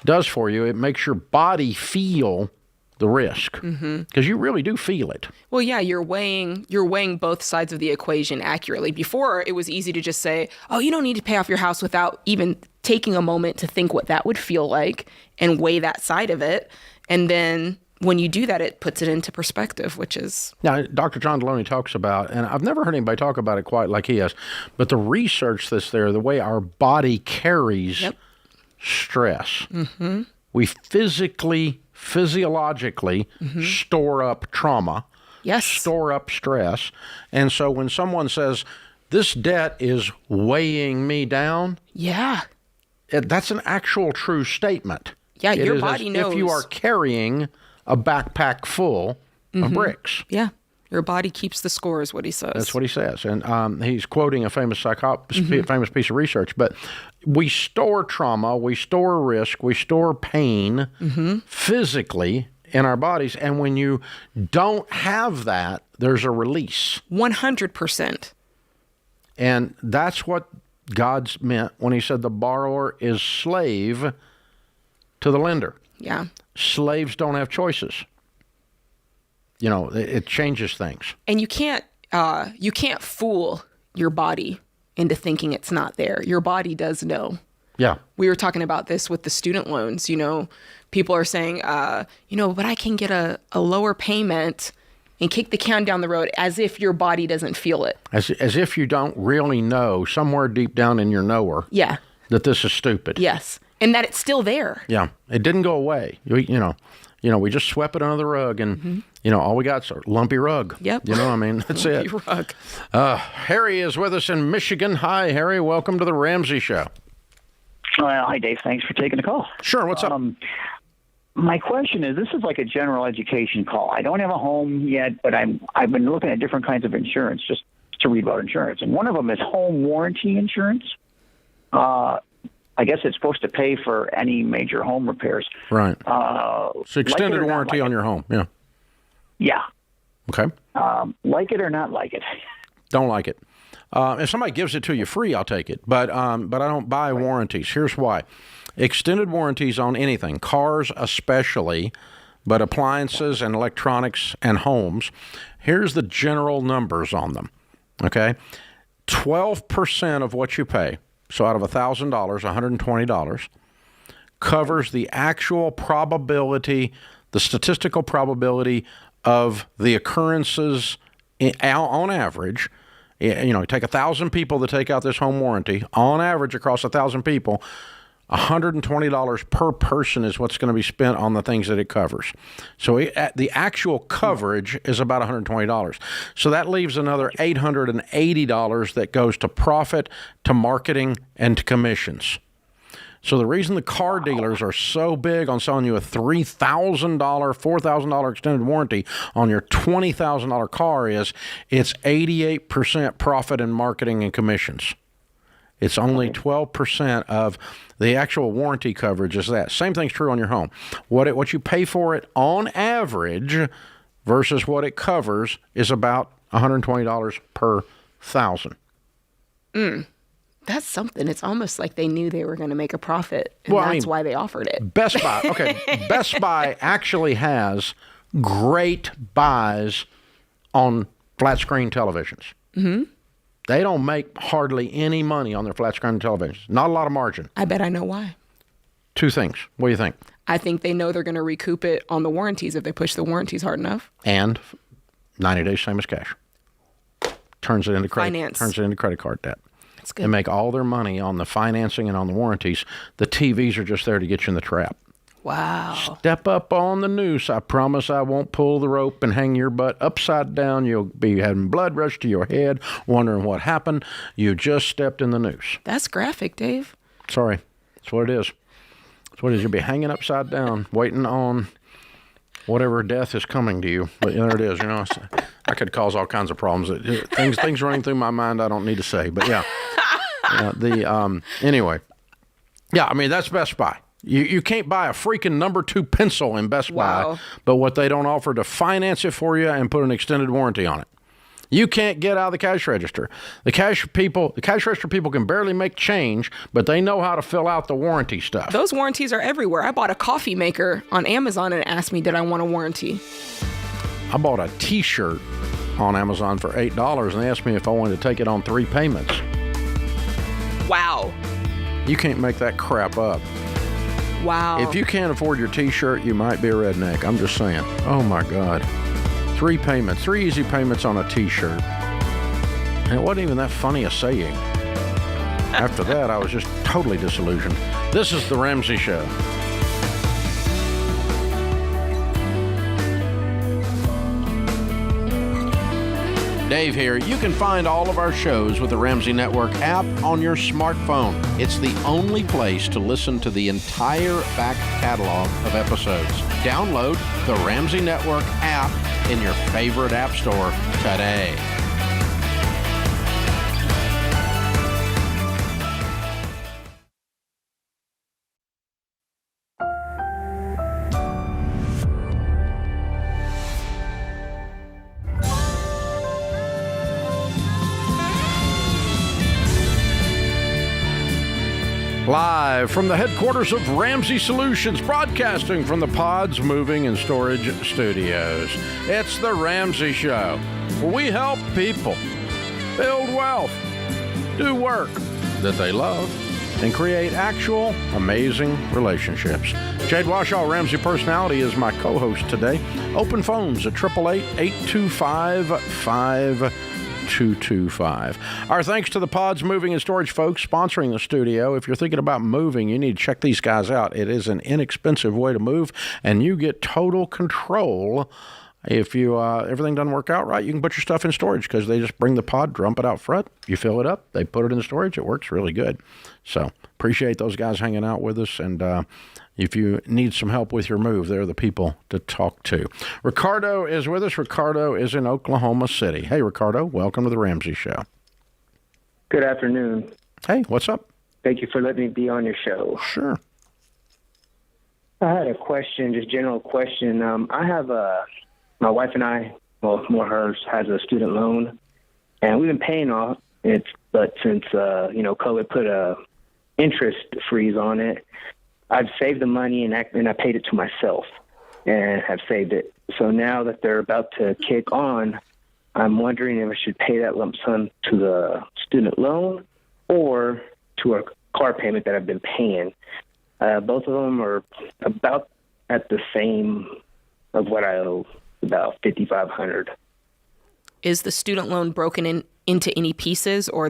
does for you. It makes your body feel the risk, because you really do feel it. Well, yeah, you're weighing both sides of the equation accurately. Before, it was easy to just say, oh, you don't need to pay off your house, without even taking a moment to think what that would feel like and weigh that side of it. And then when you do that, it puts it into perspective, which is... Now, Dr. John Deloney talks about, and I've never heard anybody talk about it quite like he has, but the research that's there, the way our body carries stress. Mm-hmm. We physiologically store up trauma, store up stress. And so when someone says, this debt is weighing me down, that's an actual true statement. Yeah, it your is body as knows. if you are carrying a backpack full of bricks. Yeah. Your body keeps the score, is what he says. That's what he says. And he's quoting a famous famous piece of research. But we store trauma, we store risk, we store pain physically in our bodies. And when you don't have that, there's a release. 100%. And that's what God's meant when he said the borrower is slave to the lender. Yeah. Slaves don't have choices. You know, it changes things. And you can't fool your body into thinking it's not there. Your body does know. Yeah. We were talking about this with the student loans. You know, people are saying, but I can get a lower payment and kick the can down the road, as if your body doesn't feel it. As if you don't really know somewhere deep down in your knower. Yeah. That this is stupid. Yes. And that it's still there. Yeah. It didn't go away. We just swept it under the rug, and all we got's a lumpy rug. Yep. That's it. Lumpy rug. Harry is with us in Michigan. Hi, Harry. Welcome to the Ramsey Show. Hi, Dave. Thanks for taking the call. Sure. What's up? My question is, this is like a general education call. I don't have a home yet, but I've been looking at different kinds of insurance just to read about insurance. And one of them is home warranty insurance. I guess it's supposed to pay for any major home repairs. Right. It's extended warranty on your home. Yeah. Yeah. Okay. Like it or not like it? Don't like it. If somebody gives it to you free, I'll take it. But I don't buy warranties. Here's why. Extended warranties on anything, cars especially, but appliances and electronics and homes. Here's the general numbers on them, okay? 12% of what you pay, so out of $1,000, $120, covers the actual probability, the statistical probability of the occurrences on average. Take 1,000 people to take out this home warranty. On average, across 1,000 people, $120 per person is what's going to be spent on the things that it covers. So the actual coverage is about $120. So that leaves another $880 that goes to profit, to marketing, and to commissions. So the reason the car dealers are so big on selling you a $3,000, $4,000 extended warranty on your $20,000 car is it's 88% profit in marketing and commissions. It's only 12% of the actual warranty coverage is that. Same thing's true on your home. What you pay for it on average versus what it covers is about $120 per thousand. That's something. It's almost like they knew they were going to make a profit, and that's why they offered it. Best Buy. Okay, Best Buy actually has great buys on flat screen televisions. Mm-hmm. They don't make hardly any money on their flat screen televisions. Not a lot of margin. I bet I know why. Two things. What do you think? I think they know they're going to recoup it on the warranties if they push the warranties hard enough. And 90 days, same as cash. Turns it into finance. Turns it into credit card debt. That's good. They make all their money on the financing and on the warranties. The TVs are just there to get you in the trap. Wow. Step up on the noose. I promise I won't pull the rope and hang your butt upside down. You'll be having blood rush to your head, wondering what happened. You just stepped in the noose. That's graphic, Dave. Sorry. That's what it is. That's what it is. You'll be hanging upside down, waiting on whatever death is coming to you. But there it is. I could cause all kinds of problems. Things running through my mind I don't need to say. But yeah. Anyway. Yeah, that's Best Buy. You can't buy a freaking number 2 pencil in Best Buy, but what they don't offer to finance it for you and put an extended warranty on it. You can't get out of the cash register. The cash register people can barely make change, but they know how to fill out the warranty stuff. Those warranties are everywhere. I bought a coffee maker on Amazon and it asked me, did I want a warranty? I bought a T-shirt on Amazon for $8 and they asked me if I wanted to take it on 3 payments. Wow. You can't make that crap up. Wow. If you can't afford your T-shirt, you might be a redneck. I'm just saying. Oh, my God. 3 payments, 3 easy payments on a T-shirt. And it wasn't even that funny a saying. After that, I was just totally disillusioned. This is The Ramsey Show. Dave here. You can find all of our shows with the Ramsey Network app on your smartphone. It's the only place to listen to the entire back catalog of episodes. Download the Ramsey Network app in your favorite app store today. Live from the headquarters of Ramsey Solutions, broadcasting from the Pods Moving and Storage Studios. It's the Ramsey Show, where we help people build wealth, do work that they love, and create actual amazing relationships. Jade Washaw, Ramsey Personality, is my co-host today. Open phones at 888-825-5225. Our thanks to the Pods Moving and Storage folks sponsoring the studio. If you're thinking about moving, you need to check these guys out. It is an inexpensive way to move, and you get total control. If you everything doesn't work out right, you can put your stuff in storage because they just bring the pod, dump it out front. You fill it up, they put it in storage. It works really good. So appreciate those guys hanging out with us. And if you need some help with your move, they're the people to talk to. Ricardo is with us. Ricardo is in Oklahoma City. Hey, Ricardo, welcome to the Ramsey Show. Good afternoon. Hey, what's up? Thank you for letting me be on your show. Sure. I had a question, just general question. I have my wife and I, well, more hers, has a student loan, and we've been paying off it, but since, COVID put a interest freeze on it, I've saved the money and I paid it to myself and have saved it. So now that they're about to kick on, I'm wondering if I should pay that lump sum to the student loan or to a car payment that I've been paying. Both of them are about at the same of what I owe, about $5,500. Is the student loan broken into any pieces, or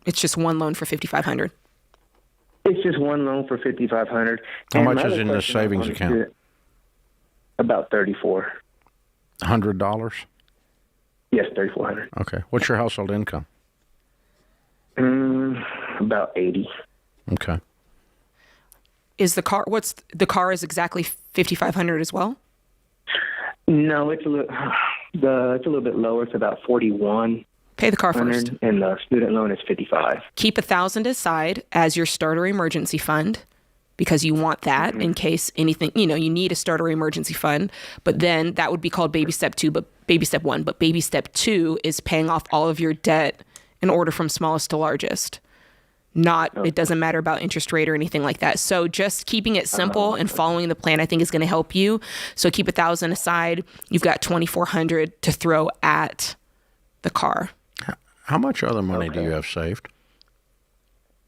it's just one loan for $5,500? It's just one loan for $5,500. How much is in the savings account? About $3,400. $100? Yes, $3,400. Okay. What's your household income? About $80,000. Okay. Is the car? The car is exactly $5,500 as well? No, it's a little bit lower. It's about $41,000. Pay the car first. And the student loan is $55,000. Keep $1,000 aside as your starter emergency fund, because you want that in case anything, you need a starter emergency fund. But then that would be called baby step 2, but baby step 1. But baby step 2 is paying off all of your debt in order from smallest to largest. It doesn't matter about interest rate or anything like that. So just keeping it simple and following the plan, I think, is going to help you. So keep $1,000 aside. You've got $2,400 to throw at the car. How much other money do you have saved?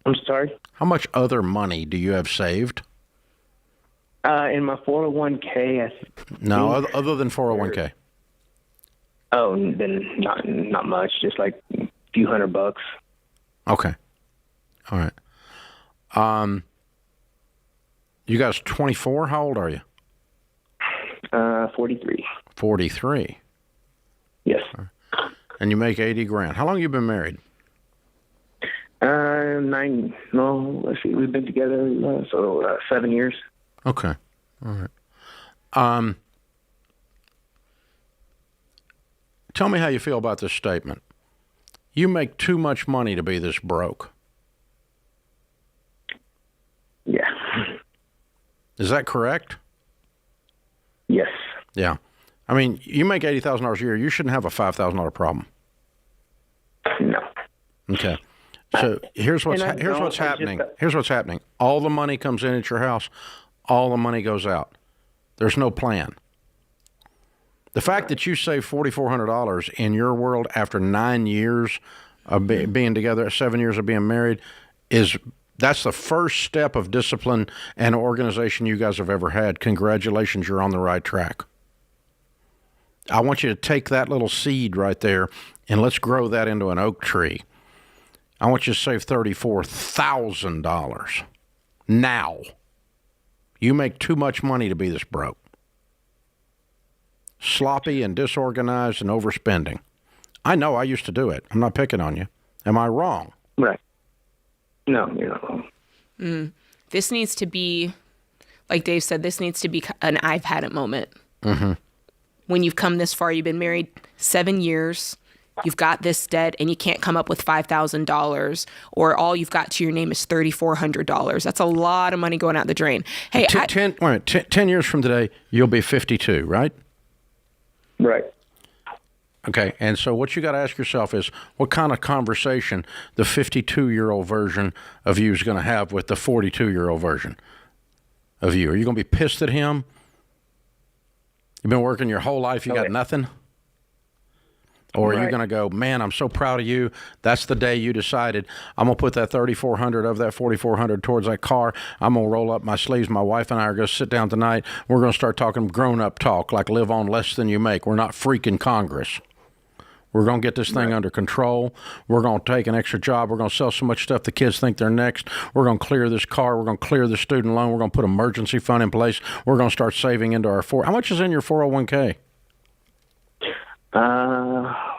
I'm sorry? How much other money do you have saved? In my 401k, No, other than 401k. Oh, then not much. Just like a few $100. Okay. All right. You guys 24? How old are you? 43. 43? Yes. And you make $80,000. How long have you been married? 9. No, let's see. We've been together 7 years. Okay. All right. Tell me how you feel about this statement. You make too much money to be this broke. Yeah. Is that correct? Yes. Yeah. I mean, you make $80,000 a year. You shouldn't have a $5,000 problem. No. Okay. So here's what's happening. Here's what's happening. All the money comes in at your house. All the money goes out. There's no plan. The fact that you save $4,400 in your world after 9 years of being together, 7 years of being married, that's the first step of discipline and organization you guys have ever had. Congratulations, you're on the right track. I want you to take that little seed right there and let's grow that into an oak tree. I want you to save $34,000 now. You make too much money to be this broke. Sloppy and disorganized and overspending. I know I used to do it. I'm not picking on you. Am I wrong? Right. No, you're not wrong. This needs to be, like Dave said, this needs to be an I've had it moment. Mm-hmm. When you've come this far, you've been married 7 years, you've got this debt, and you can't come up with $5,000, or all you've got to your name is $3,400. That's a lot of money going out the drain. Hey, 10 years from today, you'll be 52, right? Right. Okay, and so what you got to ask yourself is what kind of conversation the 52-year-old version of you is going to have with the 42-year-old version of you. Are you going to be pissed at him? You've been working your whole life, you got nothing? Or are you going to go, man, I'm so proud of you. That's the day you decided I'm going to put that $3,400 of that $4,400 towards that car. I'm going to roll up my sleeves. My wife and I are going to sit down tonight. We're going to start talking grown-up talk, like live on less than you make. We're not freaking Congress. We're going to get this thing under control. We're going to take an extra job. We're going to sell so much stuff the kids think they're next. We're going to clear this car. We're going to clear the student loan. We're going to put emergency fund in place. We're going to start saving into our How much is in your 401k?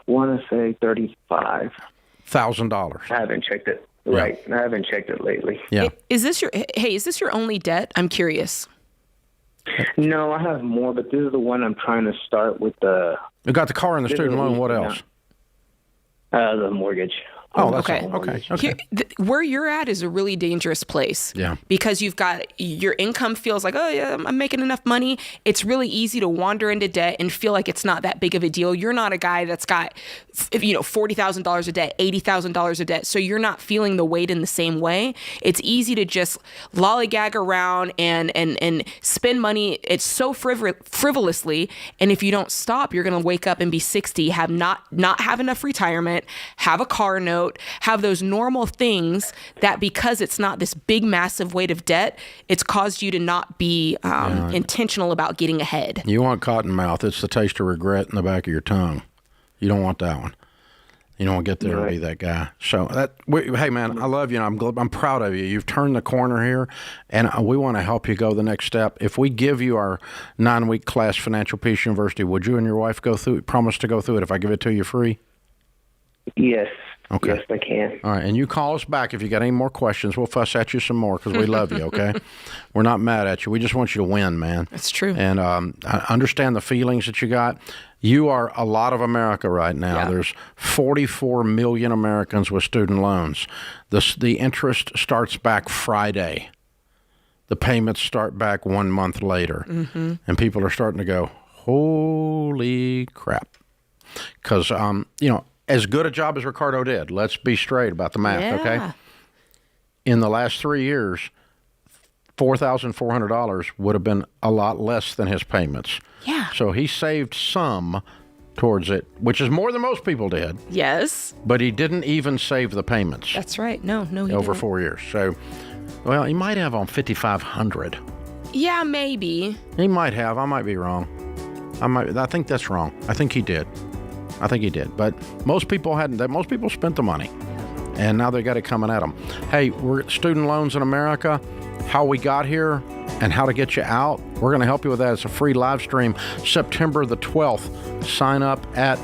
Want to say $35,000. I haven't checked it. Right. I haven't checked it lately. Yeah. Is this your only debt? I'm curious. No, I have more, but this is the one I'm trying to start with the... You got the car and the student loan. What else? The mortgage. Oh, that's okay. Okay. Where you're at is a really dangerous place. Yeah. Because you've got your income feels like, oh yeah, I'm making enough money. It's really easy to wander into debt and feel like it's not that big of a deal. You're not a guy that's got, $40,000 of debt, $80,000 of debt. So you're not feeling the weight in the same way. It's easy to just lollygag around and spend money. It's so frivolously. And if you don't stop, you're going to wake up and be 60, have not have enough retirement, have a car note, have those normal things that because it's not this big, massive weight of debt, it's caused you to not be intentional about getting ahead. You want cottonmouth. It's the taste of regret in the back of your tongue. You don't want that one. You don't want to get there and be that guy. So, hey, man, I love you. And I'm proud of you. You've turned the corner here, and we want to help you go the next step. If we give you our 9-week class, Financial Peace University, would you and your wife promise to go through it if I give it to you free? Yes. Okay. Yes, I can. All right, and you call us back if you got any more questions. We'll fuss at you some more because we love you, okay? We're not mad at you. We just want you to win, man. That's true. And I understand the feelings that you got. You are a lot of America right now. Yeah. There's 44 million Americans with student loans. The interest starts back Friday. The payments start back 1 month later. Mm-hmm. And people are starting to go, holy crap. Because, as good a job as Ricardo did, let's be straight about the math, okay? In the last 3 years, $4,400 would have been a lot less than his payments. Yeah. So he saved some towards it, which is more than most people did. Yes. But he didn't even save the payments. That's right. No, he over didn't. 4 years. So, well, he might have on $5,500. Yeah, maybe. He might have. I might be wrong. I think that's wrong. I think he did. But most people hadn't. Most people spent the money, and now they got it coming at them. Hey, we're student loans in America. How we got here and how to get you out. We're going to help you with that. It's a free live stream, September the 12th. Sign up at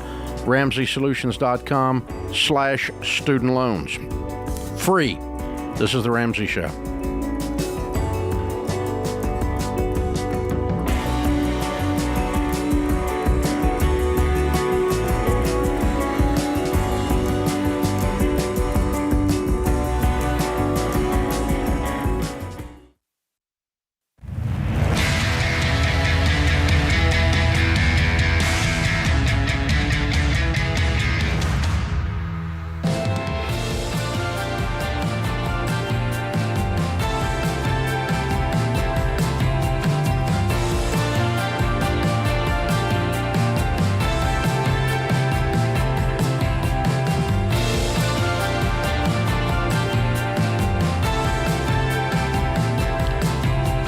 RamseySolutions.com/student loans. Free. This is the Ramsey Show.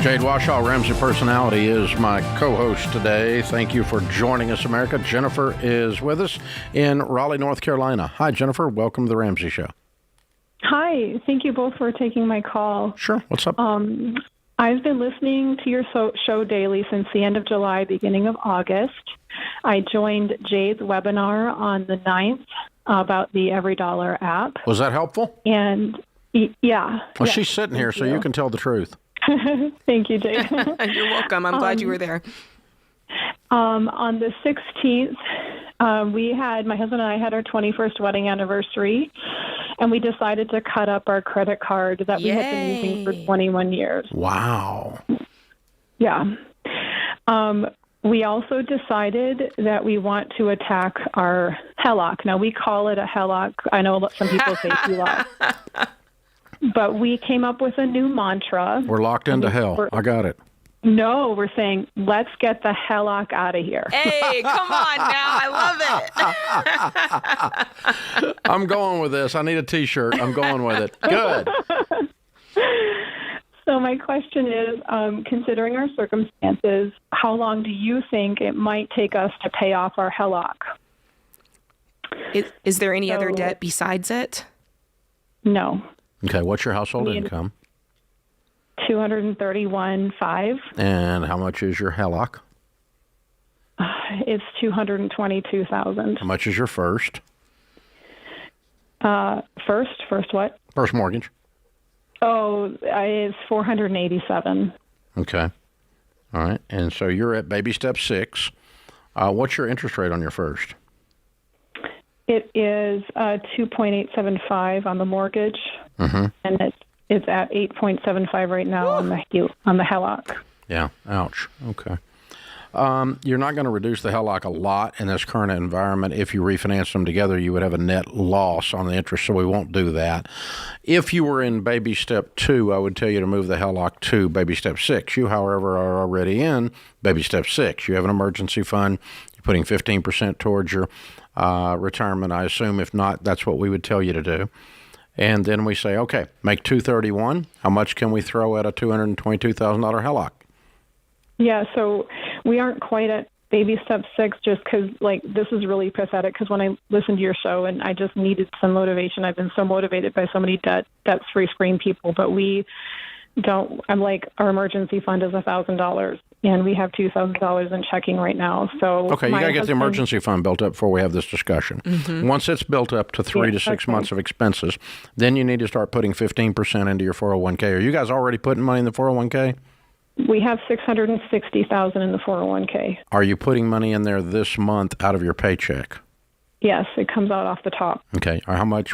Jade Washaw, Ramsey Personality, is my co-host today. Thank you for joining us, America. Jennifer is with us in Raleigh, North Carolina. Hi, Jennifer. Welcome to the Ramsey Show. Hi. Thank you both for taking my call. Sure. What's up? I've been listening to your show daily since the end of July, beginning of August. I joined Jay's webinar on the 9th about the Every Dollar app. Was that helpful? And yeah. Well, she's sitting here, so you can tell the truth. Thank you, Jay. You're welcome. I'm glad you were there. On the 16th, my husband and I had our 21st wedding anniversary, and we decided to cut up our credit card that we had been using for 21 years. Wow. Yeah. We also decided that we want to attack our HELOC. Now, we call it a HELOC. I know some people say HELOC. But we came up with a new mantra. We're locked into hell. I got it. No, we're saying, let's get the HELOC out of here. Hey, come on now. I love it. I'm going with this. I need a T-shirt. I'm going with it. Good. So my question is, considering our circumstances, how long do you think it might take us to pay off our HELOC? Is there any other debt besides it? No. Okay, what's your household income? $231,500. And how much is your HELOC? It's $222,000. How much is your first? First what? First mortgage. Oh, it's $487,000. Okay. All right. And so you're at baby step 6. What's your interest rate on your first? It is 2.875 on the mortgage, and it's at 8.75 right now on the HELOC. Yeah. Ouch. Okay. You're not going to reduce the HELOC a lot in this current environment. If you refinance them together, you would have a net loss on the interest, so we won't do that. If you were in baby step 2, I would tell you to move the HELOC to baby step 6. You, however, are already in baby step 6. You have an emergency fund. You're putting 15% towards your retirement, I assume. If not, that's what we would tell you to do. And then we say, okay, make $231. How much can we throw at a $222,000 HELOC? Yeah, so we aren't quite at baby step 6 just because, this is really pathetic because when I listened to your show and I just needed some motivation. I've been so motivated by so many debt-free screen people, but we don't. Our emergency fund is $1,000, and we have $2,000 in checking right now. So okay, you got to get the emergency fund built up before we have this discussion. Mm-hmm. Once it's built up to 3 to 6 months of expenses, then you need to start putting 15% into your 401k. Are you guys already putting money in the 401k? We have $660,000 in the 401k. Are you putting money in there this month out of your paycheck? Yes, it comes out off the top. Okay.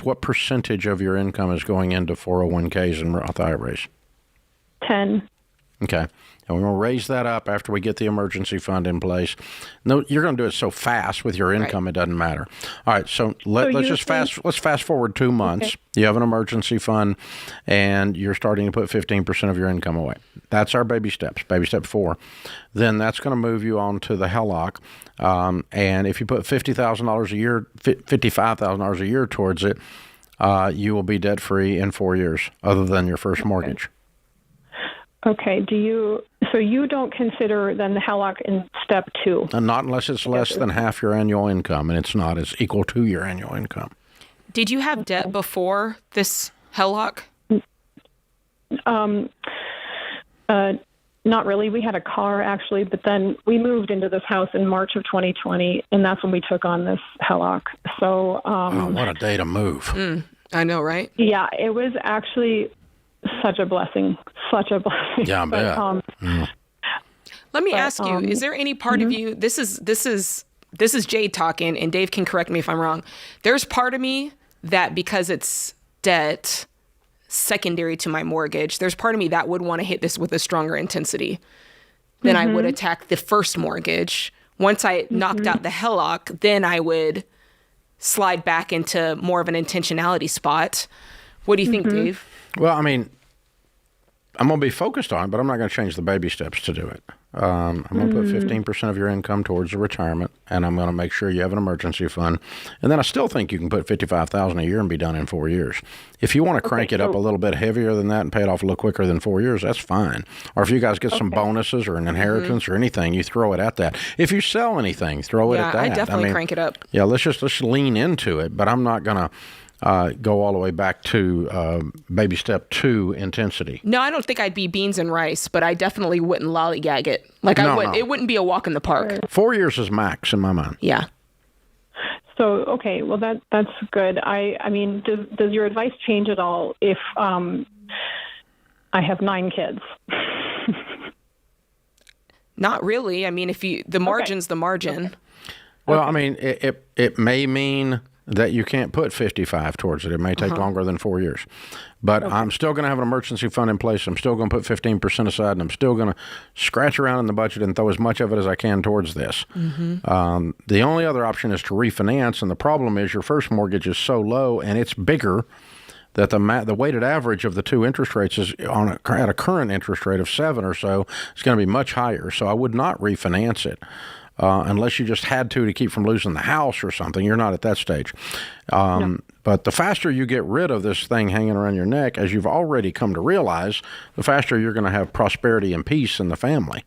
What percentage of your income is going into 401ks and Roth IRAs? 10. Okay. And we're going to raise that up after we get the emergency fund in place. No, you're going to do it so fast with your income, It doesn't matter. All right, so let's fast forward 2 months. Okay. You have an emergency fund, and you're starting to put 15% of your income away. That's our baby steps, baby step 4. Then that's going to move you on to the HELOC. And if you put $50,000 a year, $55,000 a year towards it, you will be debt-free in 4 years, other than your first mortgage. Okay. So you don't consider then the HELOC in step 2? Not unless it's less than half your annual income, and it's not. It's equal to your annual income. Did you have debt before this HELOC? Not really. We had a car, actually, but then we moved into this house in March of 2020, and that's when we took on this HELOC. So, what a day to move. I know, right? Yeah, it was actually such a blessing. Yeah, I bet. Let me ask you, is there any part of you, this is Jade talking, and Dave can correct me if I'm wrong. There's part of me that because it's debt secondary to my mortgage, there's part of me that would want to hit this with a stronger intensity than I would attack the first mortgage. Once I knocked out the HELOC, then I would slide back into more of an intentionality spot. What do you think, Dave? Well, I mean, I'm going to be focused on it, but I'm not going to change the baby steps to do it. I'm going to put 15% of your income towards the retirement, and I'm going to make sure you have an emergency fund. And then I still think you can put $55,000 a year and be done in 4 years. If you want to crank it up a little bit heavier than that and pay it off a little quicker than 4 years, that's fine. Or if you guys get some bonuses or an inheritance or anything, you throw it at that. If you sell anything, throw it at that. I definitely crank it up. Yeah, let's lean into it, but I'm not going to go all the way back to baby step 2 intensity. No, I don't think I'd be beans and rice, but I definitely wouldn't lollygag it. Like No, I would, no. it wouldn't be a walk in the park. 4 years is max in my mind. Yeah. So, okay, well, that's good. I mean, does your advice change at all if I have 9 kids? Not really. I mean, if the margin's the margin. Well, I mean, it may mean that you can't put 55 towards it. It may take longer than 4 years. But I'm still going to have an emergency fund in place. I'm still going to put 15% aside, and I'm still going to scratch around in the budget and throw as much of it as I can towards this. The only other option is to refinance, and the problem is your first mortgage is so low, and it's bigger that the weighted average of the two interest rates is at a current interest rate of 7 or so. It's going to be much higher. So I would not refinance it. Unless you just had to keep from losing the house or something. You're not at that stage. But the faster you get rid of this thing hanging around your neck, as you've already come to realize, the faster you're going to have prosperity and peace in the family.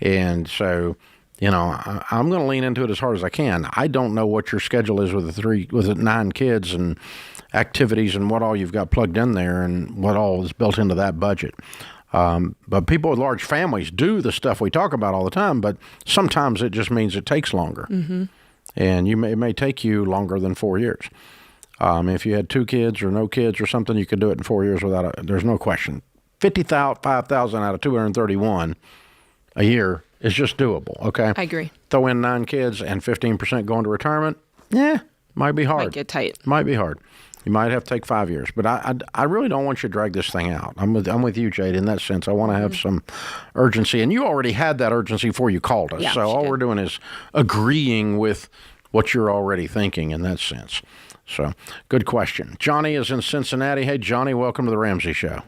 And so, I'm going to lean into it as hard as I can. I don't know what your schedule is with the 9 kids and activities and what all you've got plugged in there and what all is built into that budget. But people with large families do the stuff we talk about all the time, but sometimes it just means it takes longer. And it may take you longer than 4 years. If you had 2 kids or no kids or something, you could do it in 4 years there's no question. $55,000 out of 231 a year is just doable, okay? I agree. Throw in 9 kids and 15% going to retirement, might be hard. Might get tight. Might be hard. You might have to take 5 years, but I really don't want you to drag this thing out. I'm with you, Jade, in that sense. I want to have some urgency, and you already had that urgency before you called us. Yeah, so all we're doing is agreeing with what you're already thinking in that sense. So good question. Johnny is in Cincinnati. Hey, Johnny, welcome to the Ramsey Show.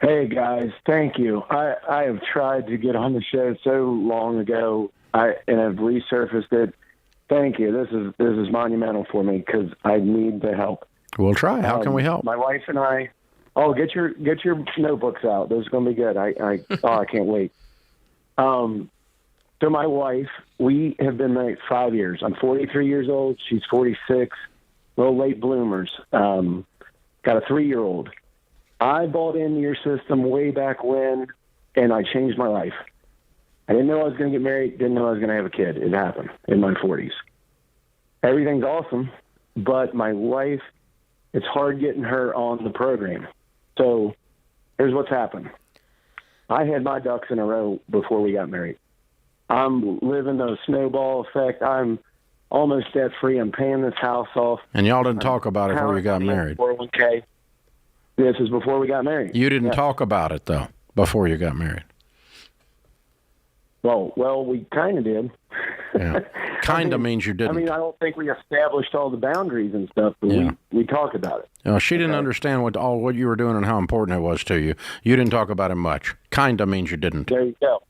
Hey, guys, thank you. I have tried to get on the show so long ago, and I've resurfaced it. Thank you. This is monumental for me because I need the help. We'll try. How can we help? My wife and I. Oh, get your notebooks out. Those are going to be good. I can't wait. So my wife, we have been married 5 years. I'm 43 years old. She's 46. Little late bloomers. Got a 3-year-old. I bought into your system way back when, and I changed my life. I didn't know I was going to get married, didn't know I was going to have a kid. It happened in my 40s. Everything's awesome, but my wife, it's hard getting her on the program. So here's what's happened. I had my ducks in a row before we got married. I'm living the snowball effect. I'm almost debt-free. I'm paying this house off. And y'all didn't talk about it before you got married. 401k. This is before we got married. You didn't talk about it, though, before you got married. Well, we kind of did. Yeah. Kind of means you didn't. I mean, I don't think we established all the boundaries and stuff, but we talked about it. She didn't understand what you were doing and how important it was to you. You didn't talk about it much. Kind of means you didn't. There you go.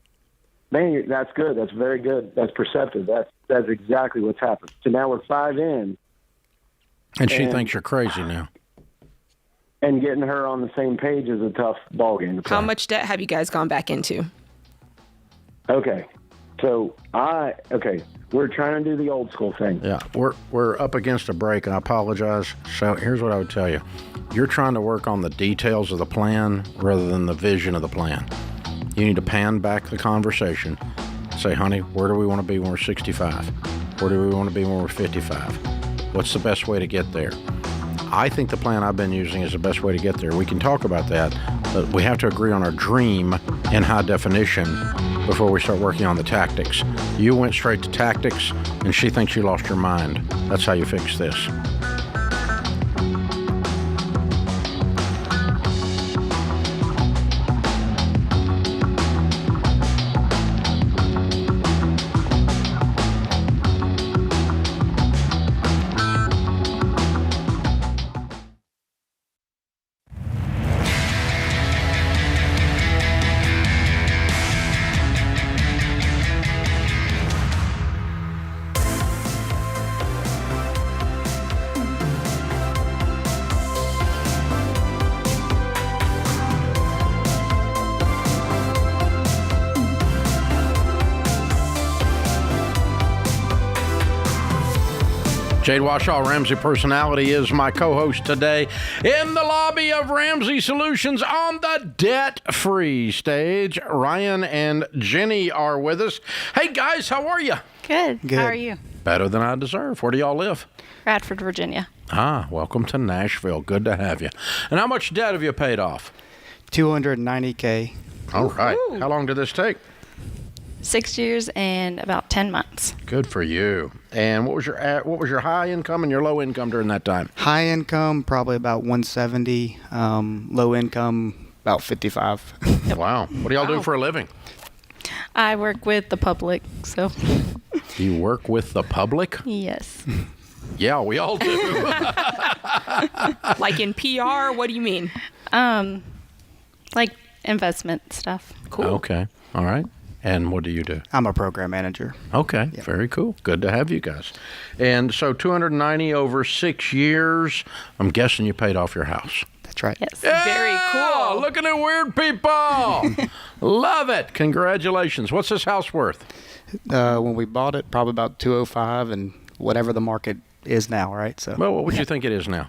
Man, that's good. That's very good. That's perceptive. That's exactly what's happened. So now we're 5 in. And she thinks you're crazy now. And getting her on the same page is a tough ballgame to play. How much debt have you guys gone back into? Okay. So we're trying to do the old school thing. Yeah, we're up against a break, and I apologize. So here's what I would tell you. You're trying to work on the details of the plan rather than the vision of the plan. You need to pan back the conversation. Say, honey, where do we want to be when we're 65? Where do we want to be when we're 55? What's the best way to get there? I think the plan I've been using is the best way to get there. We can talk about that, but we have to agree on our dream in high definition before we start working on the tactics. You went straight to tactics, and she thinks you lost your mind. That's how you fix this. Jade Washaw, Ramsey Personality, is my co-host today in the lobby of Ramsey Solutions on the debt-free stage. Ryan and Jenny are with us. Hey, guys, how are you? Good. How are you? Better than I deserve. Where do y'all live? Radford, Virginia. Ah, welcome to Nashville. Good to have you. And how much debt have you paid off? $290K. All right. How long did this take? 6 years and about 10 months. Good for you. And what was your high income and your low income during that time? High income, probably about 170. Low income, about 55. Wow. What do y'all do for a living? I work with the public, so. You work with the public? Yes. Yeah, we all do. Like in PR? What do you mean? Like investment stuff. Cool. Okay. All right. And what do you do? I'm a program manager. Okay. Yep. Very cool. Good to have you guys. And so 290 over 6 years. I'm guessing you paid off your house. That's right. Yes. Yeah! Very cool. Looking at weird people. Love it. Congratulations. What's this house worth? When we bought it, probably about 205 and whatever the market is now, right? So. Well, what would you think it is now?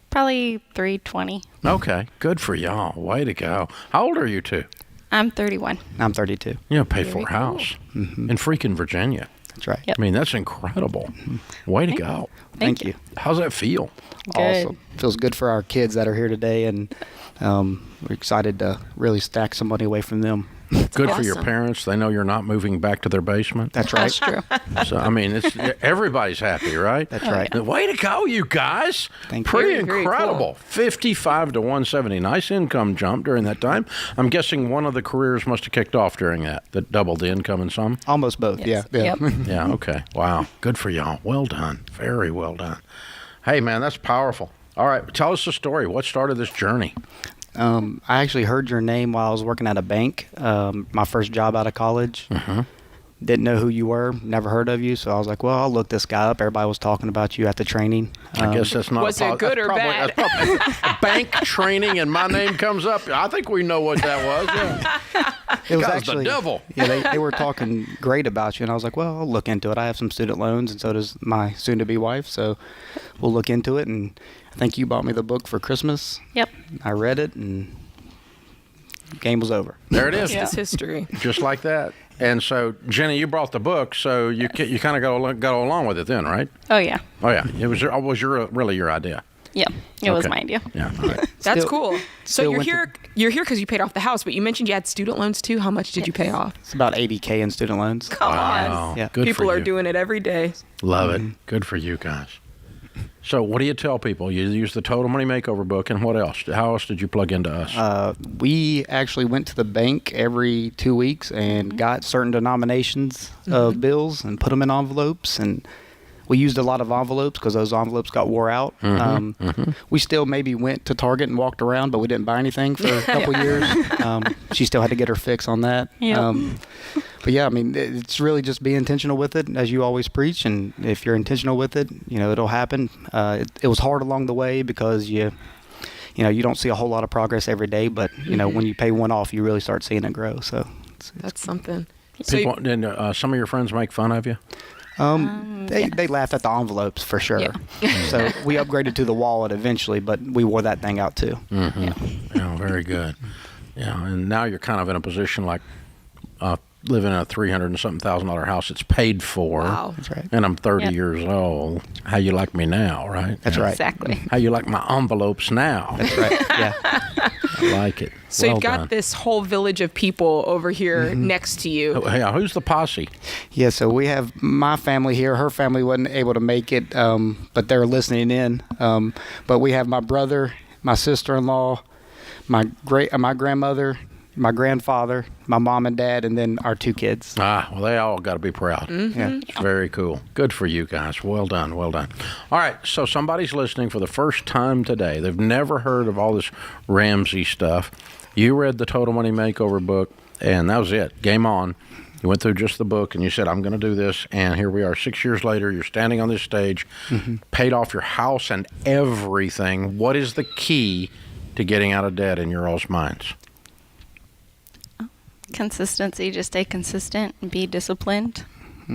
Probably 320. Okay. Good for y'all. Way to go. How old are you two? I'm 31. I'm 32. Yeah, pay for a house in freaking Virginia. That's right. Yep. I mean, that's incredible. Way to go. Thank you. How's that feel? Good. Awesome. Feels good for our kids that are here today, and we're excited to really stack some money away from them. Good for your parents. They know you're not moving back to their basement. That's right. That's true. So, I mean, it's everybody's happy, right? That's right. Way to go, you guys. Thank you. Pretty Very incredible. 55 to 170. Nice income jump during that time. I'm guessing one of the careers must have kicked off during that doubled the income in some. Almost both, Yes. yeah. Yep. Yeah, okay. Wow. Good for y'all. Well done. Very well done. Hey, man, that's powerful. All right, tell us the story. What started this journey? I actually heard your name while I was working at a bank. My first job out of college. Didn't know who you were, never heard of you, so I was like, well, I'll look this guy up. Everybody was talking about you at the training. I guess that's not. Was it good or bad? That's probably bank training, and my name comes up. I think we know what that was. Yeah. It was God's actually the devil. Yeah, they were talking great about you, and I was like, well, I'll look into it. I have some student loans, and so does my soon-to-be wife, so we'll look into it. And I think you bought me the book for Christmas. Yep. I read it, and game was over. There it is. It's history. Just like that. And so, Jenny, you brought the book, so you kind of go along with it then, right? Oh, yeah. Oh yeah, it was really your idea. Yeah. It was Okay. my idea. Yeah. All right. That's Still- cool. So still you're went to- here. You're here because you paid off the house, but you mentioned you had student loans too. How much did you pay off? It's about $80K in student loans. Come Wow. on. Yeah. Good People for are you. doing it every day. Love it. Good for you guys. So, what do you tell people? You use the Total Money Makeover book, and what else? How else did you plug into us? We actually went to the bank every 2 weeks and got certain denominations of bills and put them in envelopes. And we used a lot of envelopes because those envelopes got wore out. We still maybe went to Target and walked around, but we didn't buy anything for a couple years. She still had to get her fix on that. Yep. But yeah, I mean, it's really just be intentional with it, as you always preach. And if you're intentional with it, it'll happen. It was hard along the way because you don't see a whole lot of progress every day. But when you pay one off, you really start seeing it grow. So That's something. People, and some of your friends make fun of you. They laughed at the envelopes for sure. So we upgraded to the wallet eventually, but we wore that thing out too. Yeah, very good. Yeah, and now you're kind of in a position like living in a $300 and something thousand house. It's paid for. Wow. That's right. And I'm 30 years old. How you like me now, right? That's right. Exactly. How you like my envelopes now? That's right. Yeah. I like it. So Well you've got done. this whole village of people over here next to you. Oh, hey, who's the posse? Yeah, so we have my family here. Her family wasn't able to make it, but they're listening in. But we have my brother, my sister-in-law, my grandmother, my grandfather, my mom and dad, and then our two kids. Well, they all got to be proud. Yeah. Very cool. Good for you guys. Well done. Well done. All right. So somebody's listening for the first time today. They've never heard of all this Ramsey stuff. You read the Total Money Makeover book, and that was it. Game on. You went through just the book, and you said, I'm going to do this. And here we are 6 years later. You're standing on this stage, paid off your house and everything. What is the key to getting out of debt in your all's minds? Consistency. Just stay consistent and be disciplined.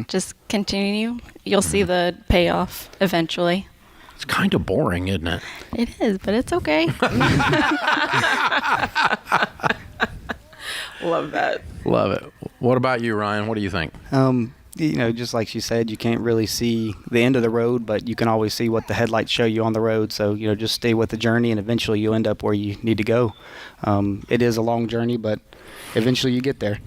just continue. You'll see the payoff eventually. It's kind of boring, isn't it? It is, but it's okay. Love that. Love it. What about you, Ryan? What do you think? Just like she said, you can't really see the end of the road, but you can always see what the headlights show you on the road. So, just stay with the journey, and eventually you'll end up where you need to go. It is a long journey, but eventually you get there.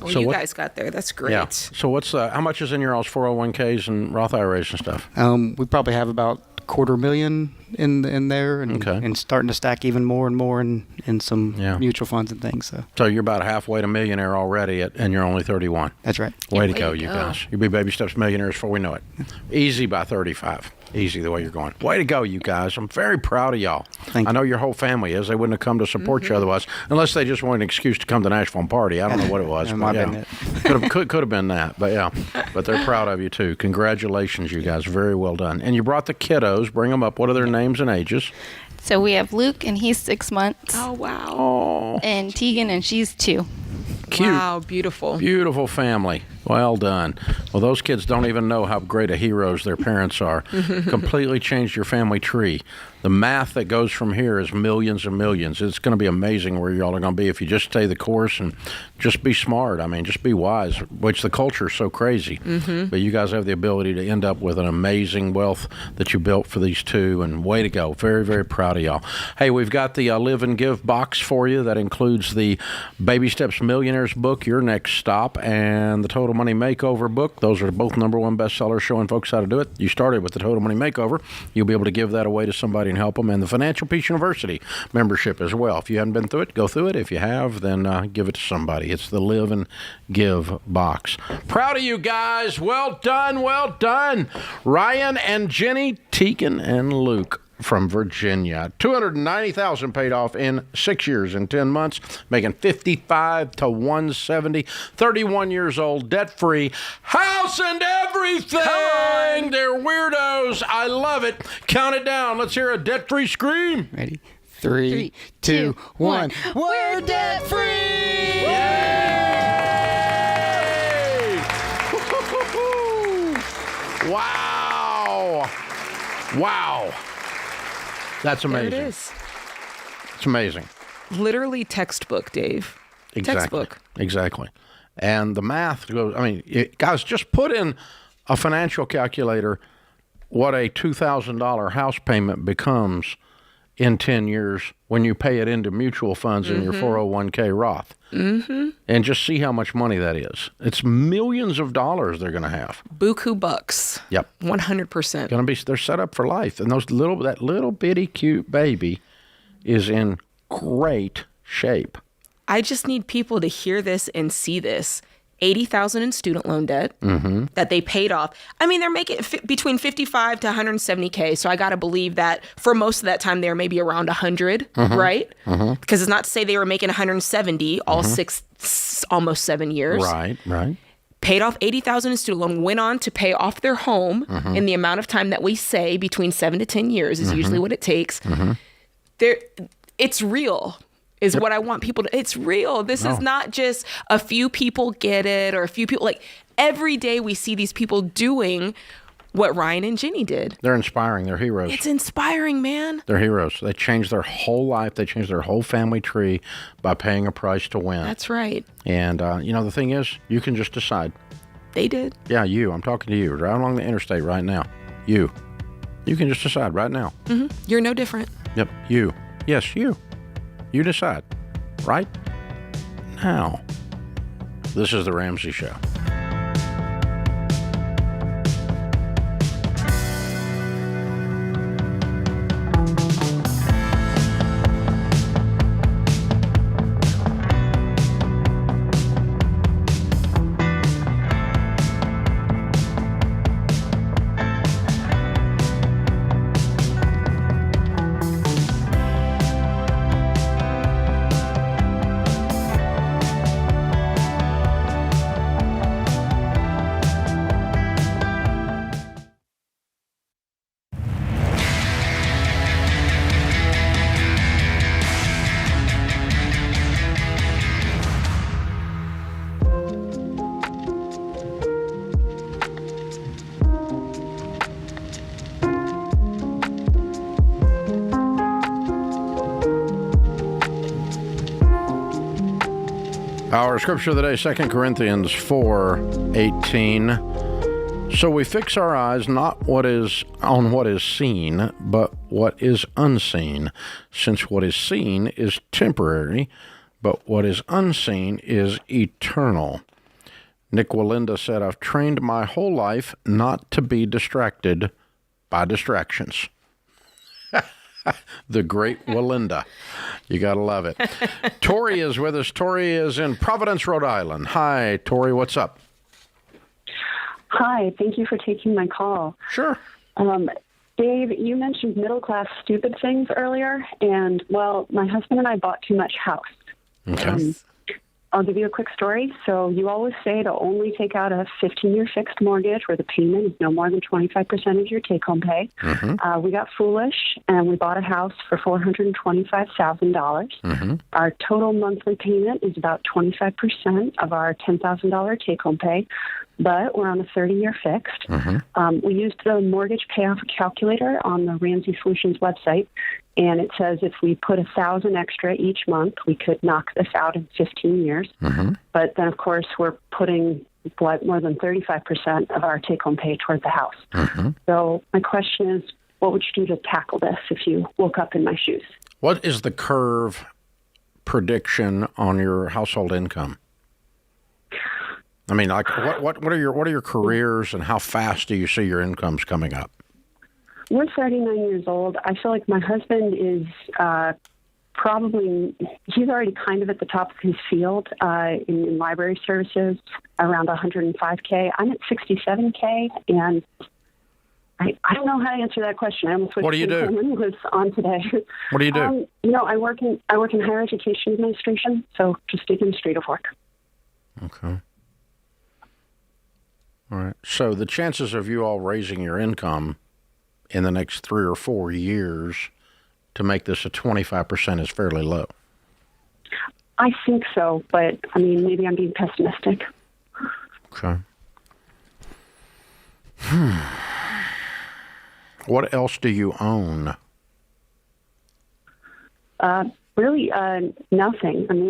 Well, you guys got there. That's great. Yeah. So what's how much is in your all's 401ks and Roth IRAs and stuff? We probably have about $250,000 in there, and starting to stack even more and more in some mutual funds and things. So you're about halfway to millionaire already, and you're only 31. That's right. Way to go, you guys. You'll be baby steps millionaires before we know it. Easy by 35. Easy the way you're going. Way to go, you guys. I'm very proud of y'all. I know your whole family is. They wouldn't have come to support you otherwise, unless they just wanted an excuse to come to Nashville and party. I don't know what it was. Could have been that. But yeah, but they're proud of you too. Congratulations, you guys. Very well done. And you brought the kiddos. Bring them up. What are their names and ages? So we have Luke, and he's 6 months. Oh, wow. Oh. And Tegan, and she's 2. Cute. Wow, beautiful. Beautiful family. Well done. Well, those kids don't even know how great of heroes their parents are. Completely changed your family tree. The math that goes from here is millions and millions. It's going to be amazing where y'all are going to be if you just stay the course and just be smart. I mean, just be wise, which the culture is so crazy. But you guys have the ability to end up with an amazing wealth that you built for these two, and way to go. Very, very proud of y'all. Hey, we've got the Live and Give box for you. That includes the Baby Steps Millionaires book, Your Next Stop, and the Total Money Makeover book. Those are both #1 bestsellers showing folks how to do it. You started with the Total Money Makeover. You'll be able to give that away to somebody and help them. And the Financial Peace University membership as well. If you haven't been through it, go through it. If you have, then give it to somebody. It's the Live and Give box. Proud of you guys. Well done. Well done. Ryan and Jenny, Tegan and Luke from Virginia. $290,000 paid off in 6 years and 10 months, making 55 to 170. 31 years old, debt-free, house and everything. They're weirdos. I love it. Count it down. Let's hear a debt-free scream. Ready? 3, 2, 1. We're debt-free! Yay! Wow. Wow. That's amazing. There it is. It's amazing. Literally textbook, Dave. Exactly. Textbook. Exactly. And the math goes, guys, just put in a financial calculator what a $2,000 house payment becomes in 10 years when you pay it into mutual funds in your 401k Roth. And just see how much money that is. It's millions of dollars they're going to have. Buku bucks. Yep. 100%. They're set up for life. And that little bitty cute baby is in great shape. I just need people to hear this and see this. $80,000 in student loan debt that they paid off. I mean, they're making between 55 to 170K. So I got to believe that for most of that time, they were maybe around 100, right? Because it's not to say they were making 170 all almost 7 years. Right. Paid off $80,000 in student loan, went on to pay off their home in the amount of time that we say between 7 to 10 years is usually what it takes. It's real. Is what I want people to, it's real. This is not just a few people get it or a few people, like every day we see these people doing what Ryan and Jenny did. They're inspiring. They're heroes. It's inspiring, man. They're heroes. They changed their whole life. They changed their whole family tree by paying a price to win. That's right. And, the thing is, you can just decide. They did. Yeah, you. I'm talking to you. Right along the interstate right now. You. You can just decide right now. You're no different. Yep. You. Yes, you. You decide. Right now. This is The Ramsey Show. Our scripture of the day, 2 Corinthians 4:18. So we fix our eyes not on what is seen, but what is unseen, since what is seen is temporary, but what is unseen is eternal. Nick Walinda said, I've trained my whole life not to be distracted by distractions. The great Walinda. You got to love it. Tori is with us. Tori is in Providence, Rhode Island. Hi, Tori. What's up? Hi. Thank you for taking my call. Sure. Dave, you mentioned middle-class stupid things earlier, and, well, my husband and I bought too much house. Okay. I'll give you a quick story. So you always say to only take out a 15-year fixed mortgage where the payment is no more than 25% of your take-home pay. Mm-hmm. We got foolish, and we bought a house for $425,000. Our total monthly payment is about 25% of our $10,000 take-home pay, but we're on a 30-year fixed. We used the mortgage payoff calculator on the Ramsey Solutions website, and it says if we put $1,000 extra each month, we could knock this out in 15 years. But then, of course, we're putting more than 35% of our take-home pay toward the house. So my question is, what would you do to tackle this if you woke up in my shoes? What is the curve prediction on your household income? I mean, like, what are your careers, and how fast do you see your incomes coming up? We're 39 years old. I feel like my husband is he's already kind of at the top of his field in library services, around 105K. I'm at 67K, and I don't know how to answer that question. I almost wish What do you do? Was on today. What do you do? I work in higher education administration, so just administrative work. Okay. All right. So the chances of you all raising your income in the next 3 or 4 years to make this a 25% is fairly low. I think so, but I mean, maybe I'm being pessimistic. Okay. What else do you own? Really, nothing. I mean,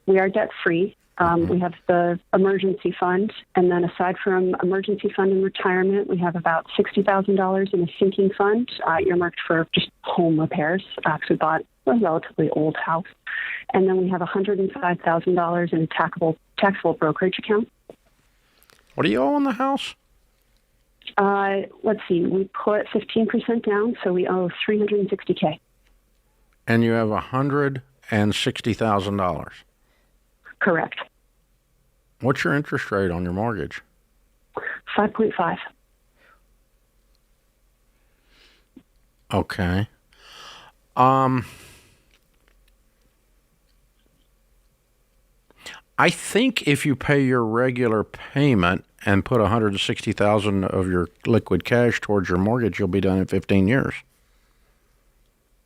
we are debt free. We have the emergency fund, and then aside from emergency fund and retirement, we have about $60,000 in a sinking fund earmarked for just home repairs. Because we bought a relatively old house, and then we have $105,000 in a taxable brokerage account. What do you owe on the house? Let's see. We put 15% down, so we owe $360K. And you have $160,000. Correct. What's your interest rate on your mortgage? 5.5. Okay. I think if you pay your regular payment and put $160,000 of your liquid cash towards your mortgage, you'll be done in 15 years.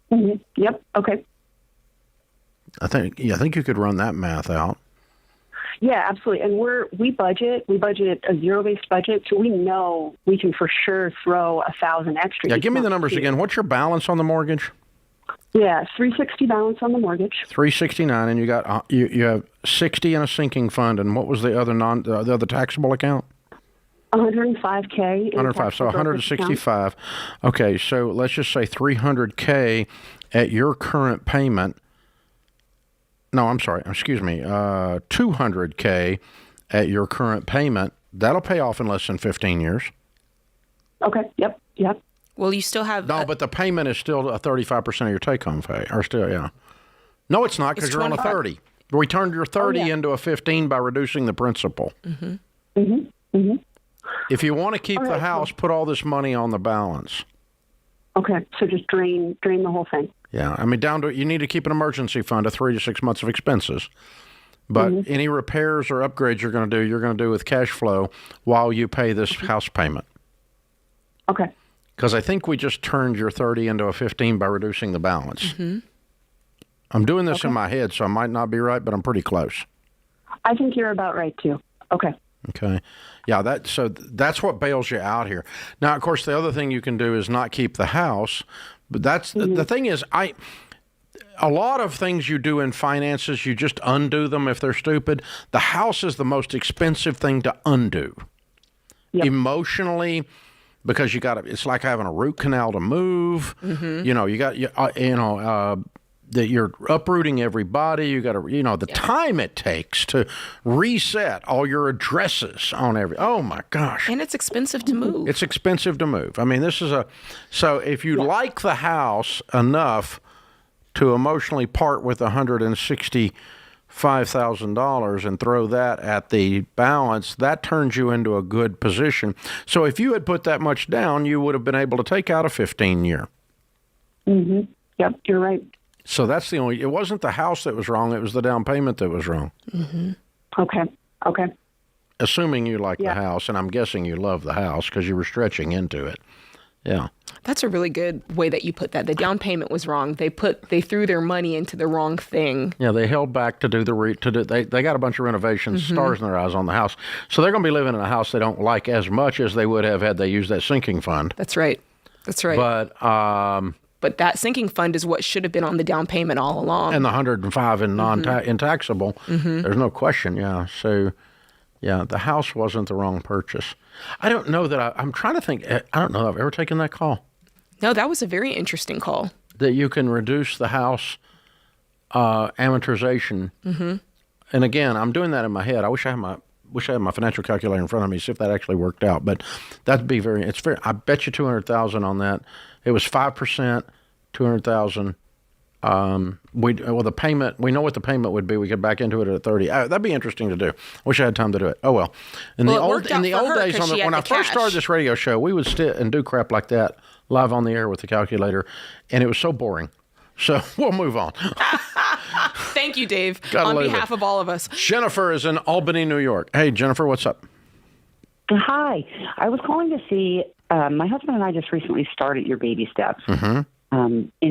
Yep. Okay. I think you could run that math out. Yeah, absolutely. And we budget a zero-based budget, so we know we can for sure throw $1,000 extra. Yeah, give me the numbers again. What's your balance on the mortgage? Yeah, $360 balance on the mortgage. $369, and you got you have $60 in a sinking fund, and what was the other the other taxable account? $105K. $105, so $165. Okay, so let's just say $300K at your current payment. No, I'm sorry. Excuse me. $200K at your current payment. That'll pay off in less than 15 years. Okay. Yep. Well, you still have... No, but the payment is still 35% of your take-home pay. Or still, yeah. No, it's not, because you're on a 30. We turned your 30 into a 15 by reducing the principal. If you want to keep the house, put all this money on the balance. Okay, so just drain the whole thing. Yeah, I mean, you need to keep an emergency fund of 3 to 6 months of expenses. But any repairs or upgrades you're going to do with cash flow while you pay this house payment. Okay. Because I think we just turned your 30 into a 15 by reducing the balance. I'm doing this in my head, so I might not be right, but I'm pretty close. I think you're about right, too. Okay. Yeah, that's what bails you out here. Now, of course, the other thing you can do is not keep the house. But that's the thing is, a lot of things you do in finances, you just undo them if they're stupid. The house is the most expensive thing to undo. Yep. Emotionally, because it's like having a root canal to move. Mm-hmm. That you're uprooting everybody. You got to, the time it takes to reset all your addresses on oh my gosh. And it's expensive to move. It's expensive to move. I mean, so if you like the house enough to emotionally part with $165,000 and throw that at the balance, that turns you into a good position. So if you had put that much down, you would have been able to take out a 15-year. Mm-hmm. Yep, you're right. So that's it wasn't the house that was wrong, it was the down payment that was wrong. Mm-hmm. Okay. Assuming you like the house, and I'm guessing you love the house because you were stretching into it. Yeah. That's a really good way that you put that. The down payment was wrong. They threw their money into the wrong thing. Yeah, they held back to do they got a bunch of renovations, stars in their eyes on the house. So they're going to be living in a house they don't like as much as they would have had they used that sinking fund. That's right. But that sinking fund is what should have been on the down payment all along. And the $105 in in taxable. Mm-hmm. There's no question. Yeah. So, the house wasn't the wrong purchase. I don't know that I'm trying to think. I don't know that I've ever taken that call. No, that was a very interesting call. That you can reduce the house amortization. Mm-hmm. And again, I'm doing that in my head. I wish I had my financial calculator in front of me, see if that actually worked out. But that'd be I bet you $200,000 on that. It was 5%, $200,000. The payment, we know what the payment would be. We could back into it at 30. That'd be interesting to do. Wish I had time to do it. Oh well. In the old days, when I first started this radio show, we would sit and do crap like that live on the air with the calculator, and it was so boring. So we'll move on. Thank you, Dave. On behalf of all of us. Jennifer is in Albany, New York. Hey, Jennifer, what's up? Hi. I was calling to see, my husband and I just recently started your baby steps in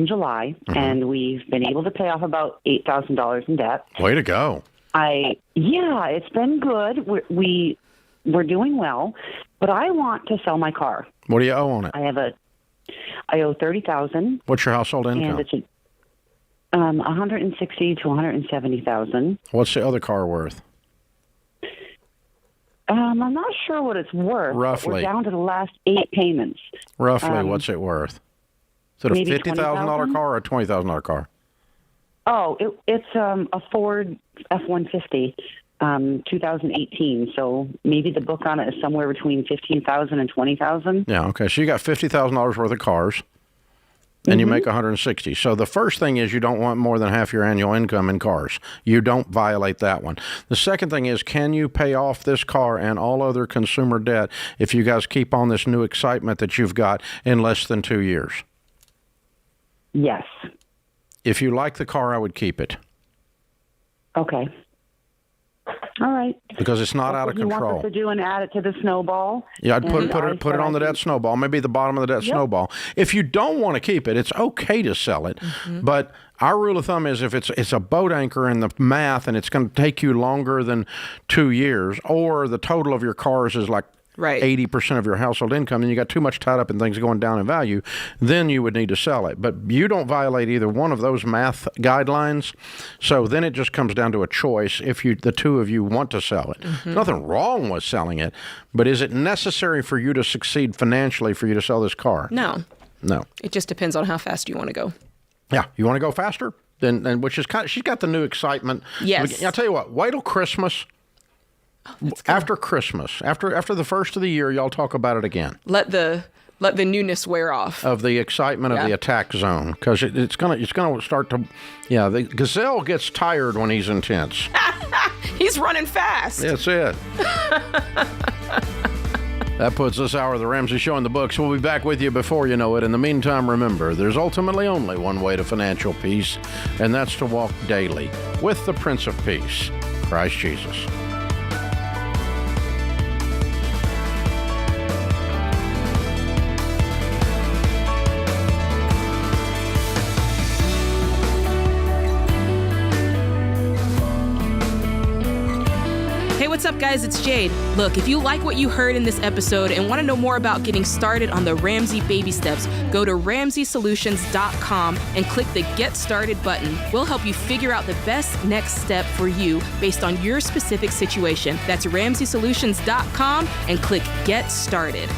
July, and we've been able to pay off about $8,000 in debt. Way to go. It's been good. We're doing well, but I want to sell my car. What do you owe on it? I owe $30,000. What's your household income? And it's $160,000 to $170,000. What's the other car worth? I'm not sure what it's worth. Roughly. We're down to the last 8 payments. Roughly, what's it worth? Is it a $50,000 car or a $20,000 car? Oh, it's a Ford F-150, 2018. So maybe the book on it is somewhere between $15,000 and $20,000. Yeah. Okay. So you got $50,000 worth of cars, and you make $160,000. So the first thing is you don't want more than half your annual income in cars. You don't violate that one. The second thing is, can you pay off this car and all other consumer debt if you guys keep on this new excitement that you've got in less than 2 years? Yes. If you like the car, I would keep it. Okay. All right. Because it's not out of control. You want us to do and add it to the snowball? Yeah, I'd put it on the debt snowball, maybe the bottom of the debt snowball. If you don't want to keep it, it's okay to sell it. Mm-hmm. But our rule of thumb is if it's a boat anchor in the math and it's going to take you longer than 2 years, or the total of your cars is like 80% of your household income, and you got too much tied up in things going down in value, then you would need to sell it. But you don't violate either one of those math guidelines. So then it just comes down to a choice if the two of you want to sell it. Mm-hmm. There's nothing wrong with selling it, but is it necessary for you to succeed financially for you to sell this car? No. It just depends on how fast you want to go. Yeah. You want to go faster? Then which is she's got the new excitement. Yes. I'll tell you what, wait till Christmas. After Christmas, after the first of the year, y'all talk about it again. Let the newness wear off of the excitement of the attack zone, because it's gonna start to. Yeah, the gazelle gets tired when he's intense. He's running fast. That's it. That puts this hour of the Ramsey Show in the books. We'll be back with you before you know it. In the meantime, remember, there's ultimately only one way to financial peace, and that's to walk daily with the Prince of Peace, Christ Jesus. What's up, up, guys? It's Jade. Look, if you like what you heard in this episode and want to know more about getting started on the Ramsey baby steps, go to RamseySolutions.com and click the Get Started button. We'll help you figure out the best next step for you based on your specific situation. That's RamseySolutions.com and click Get Started.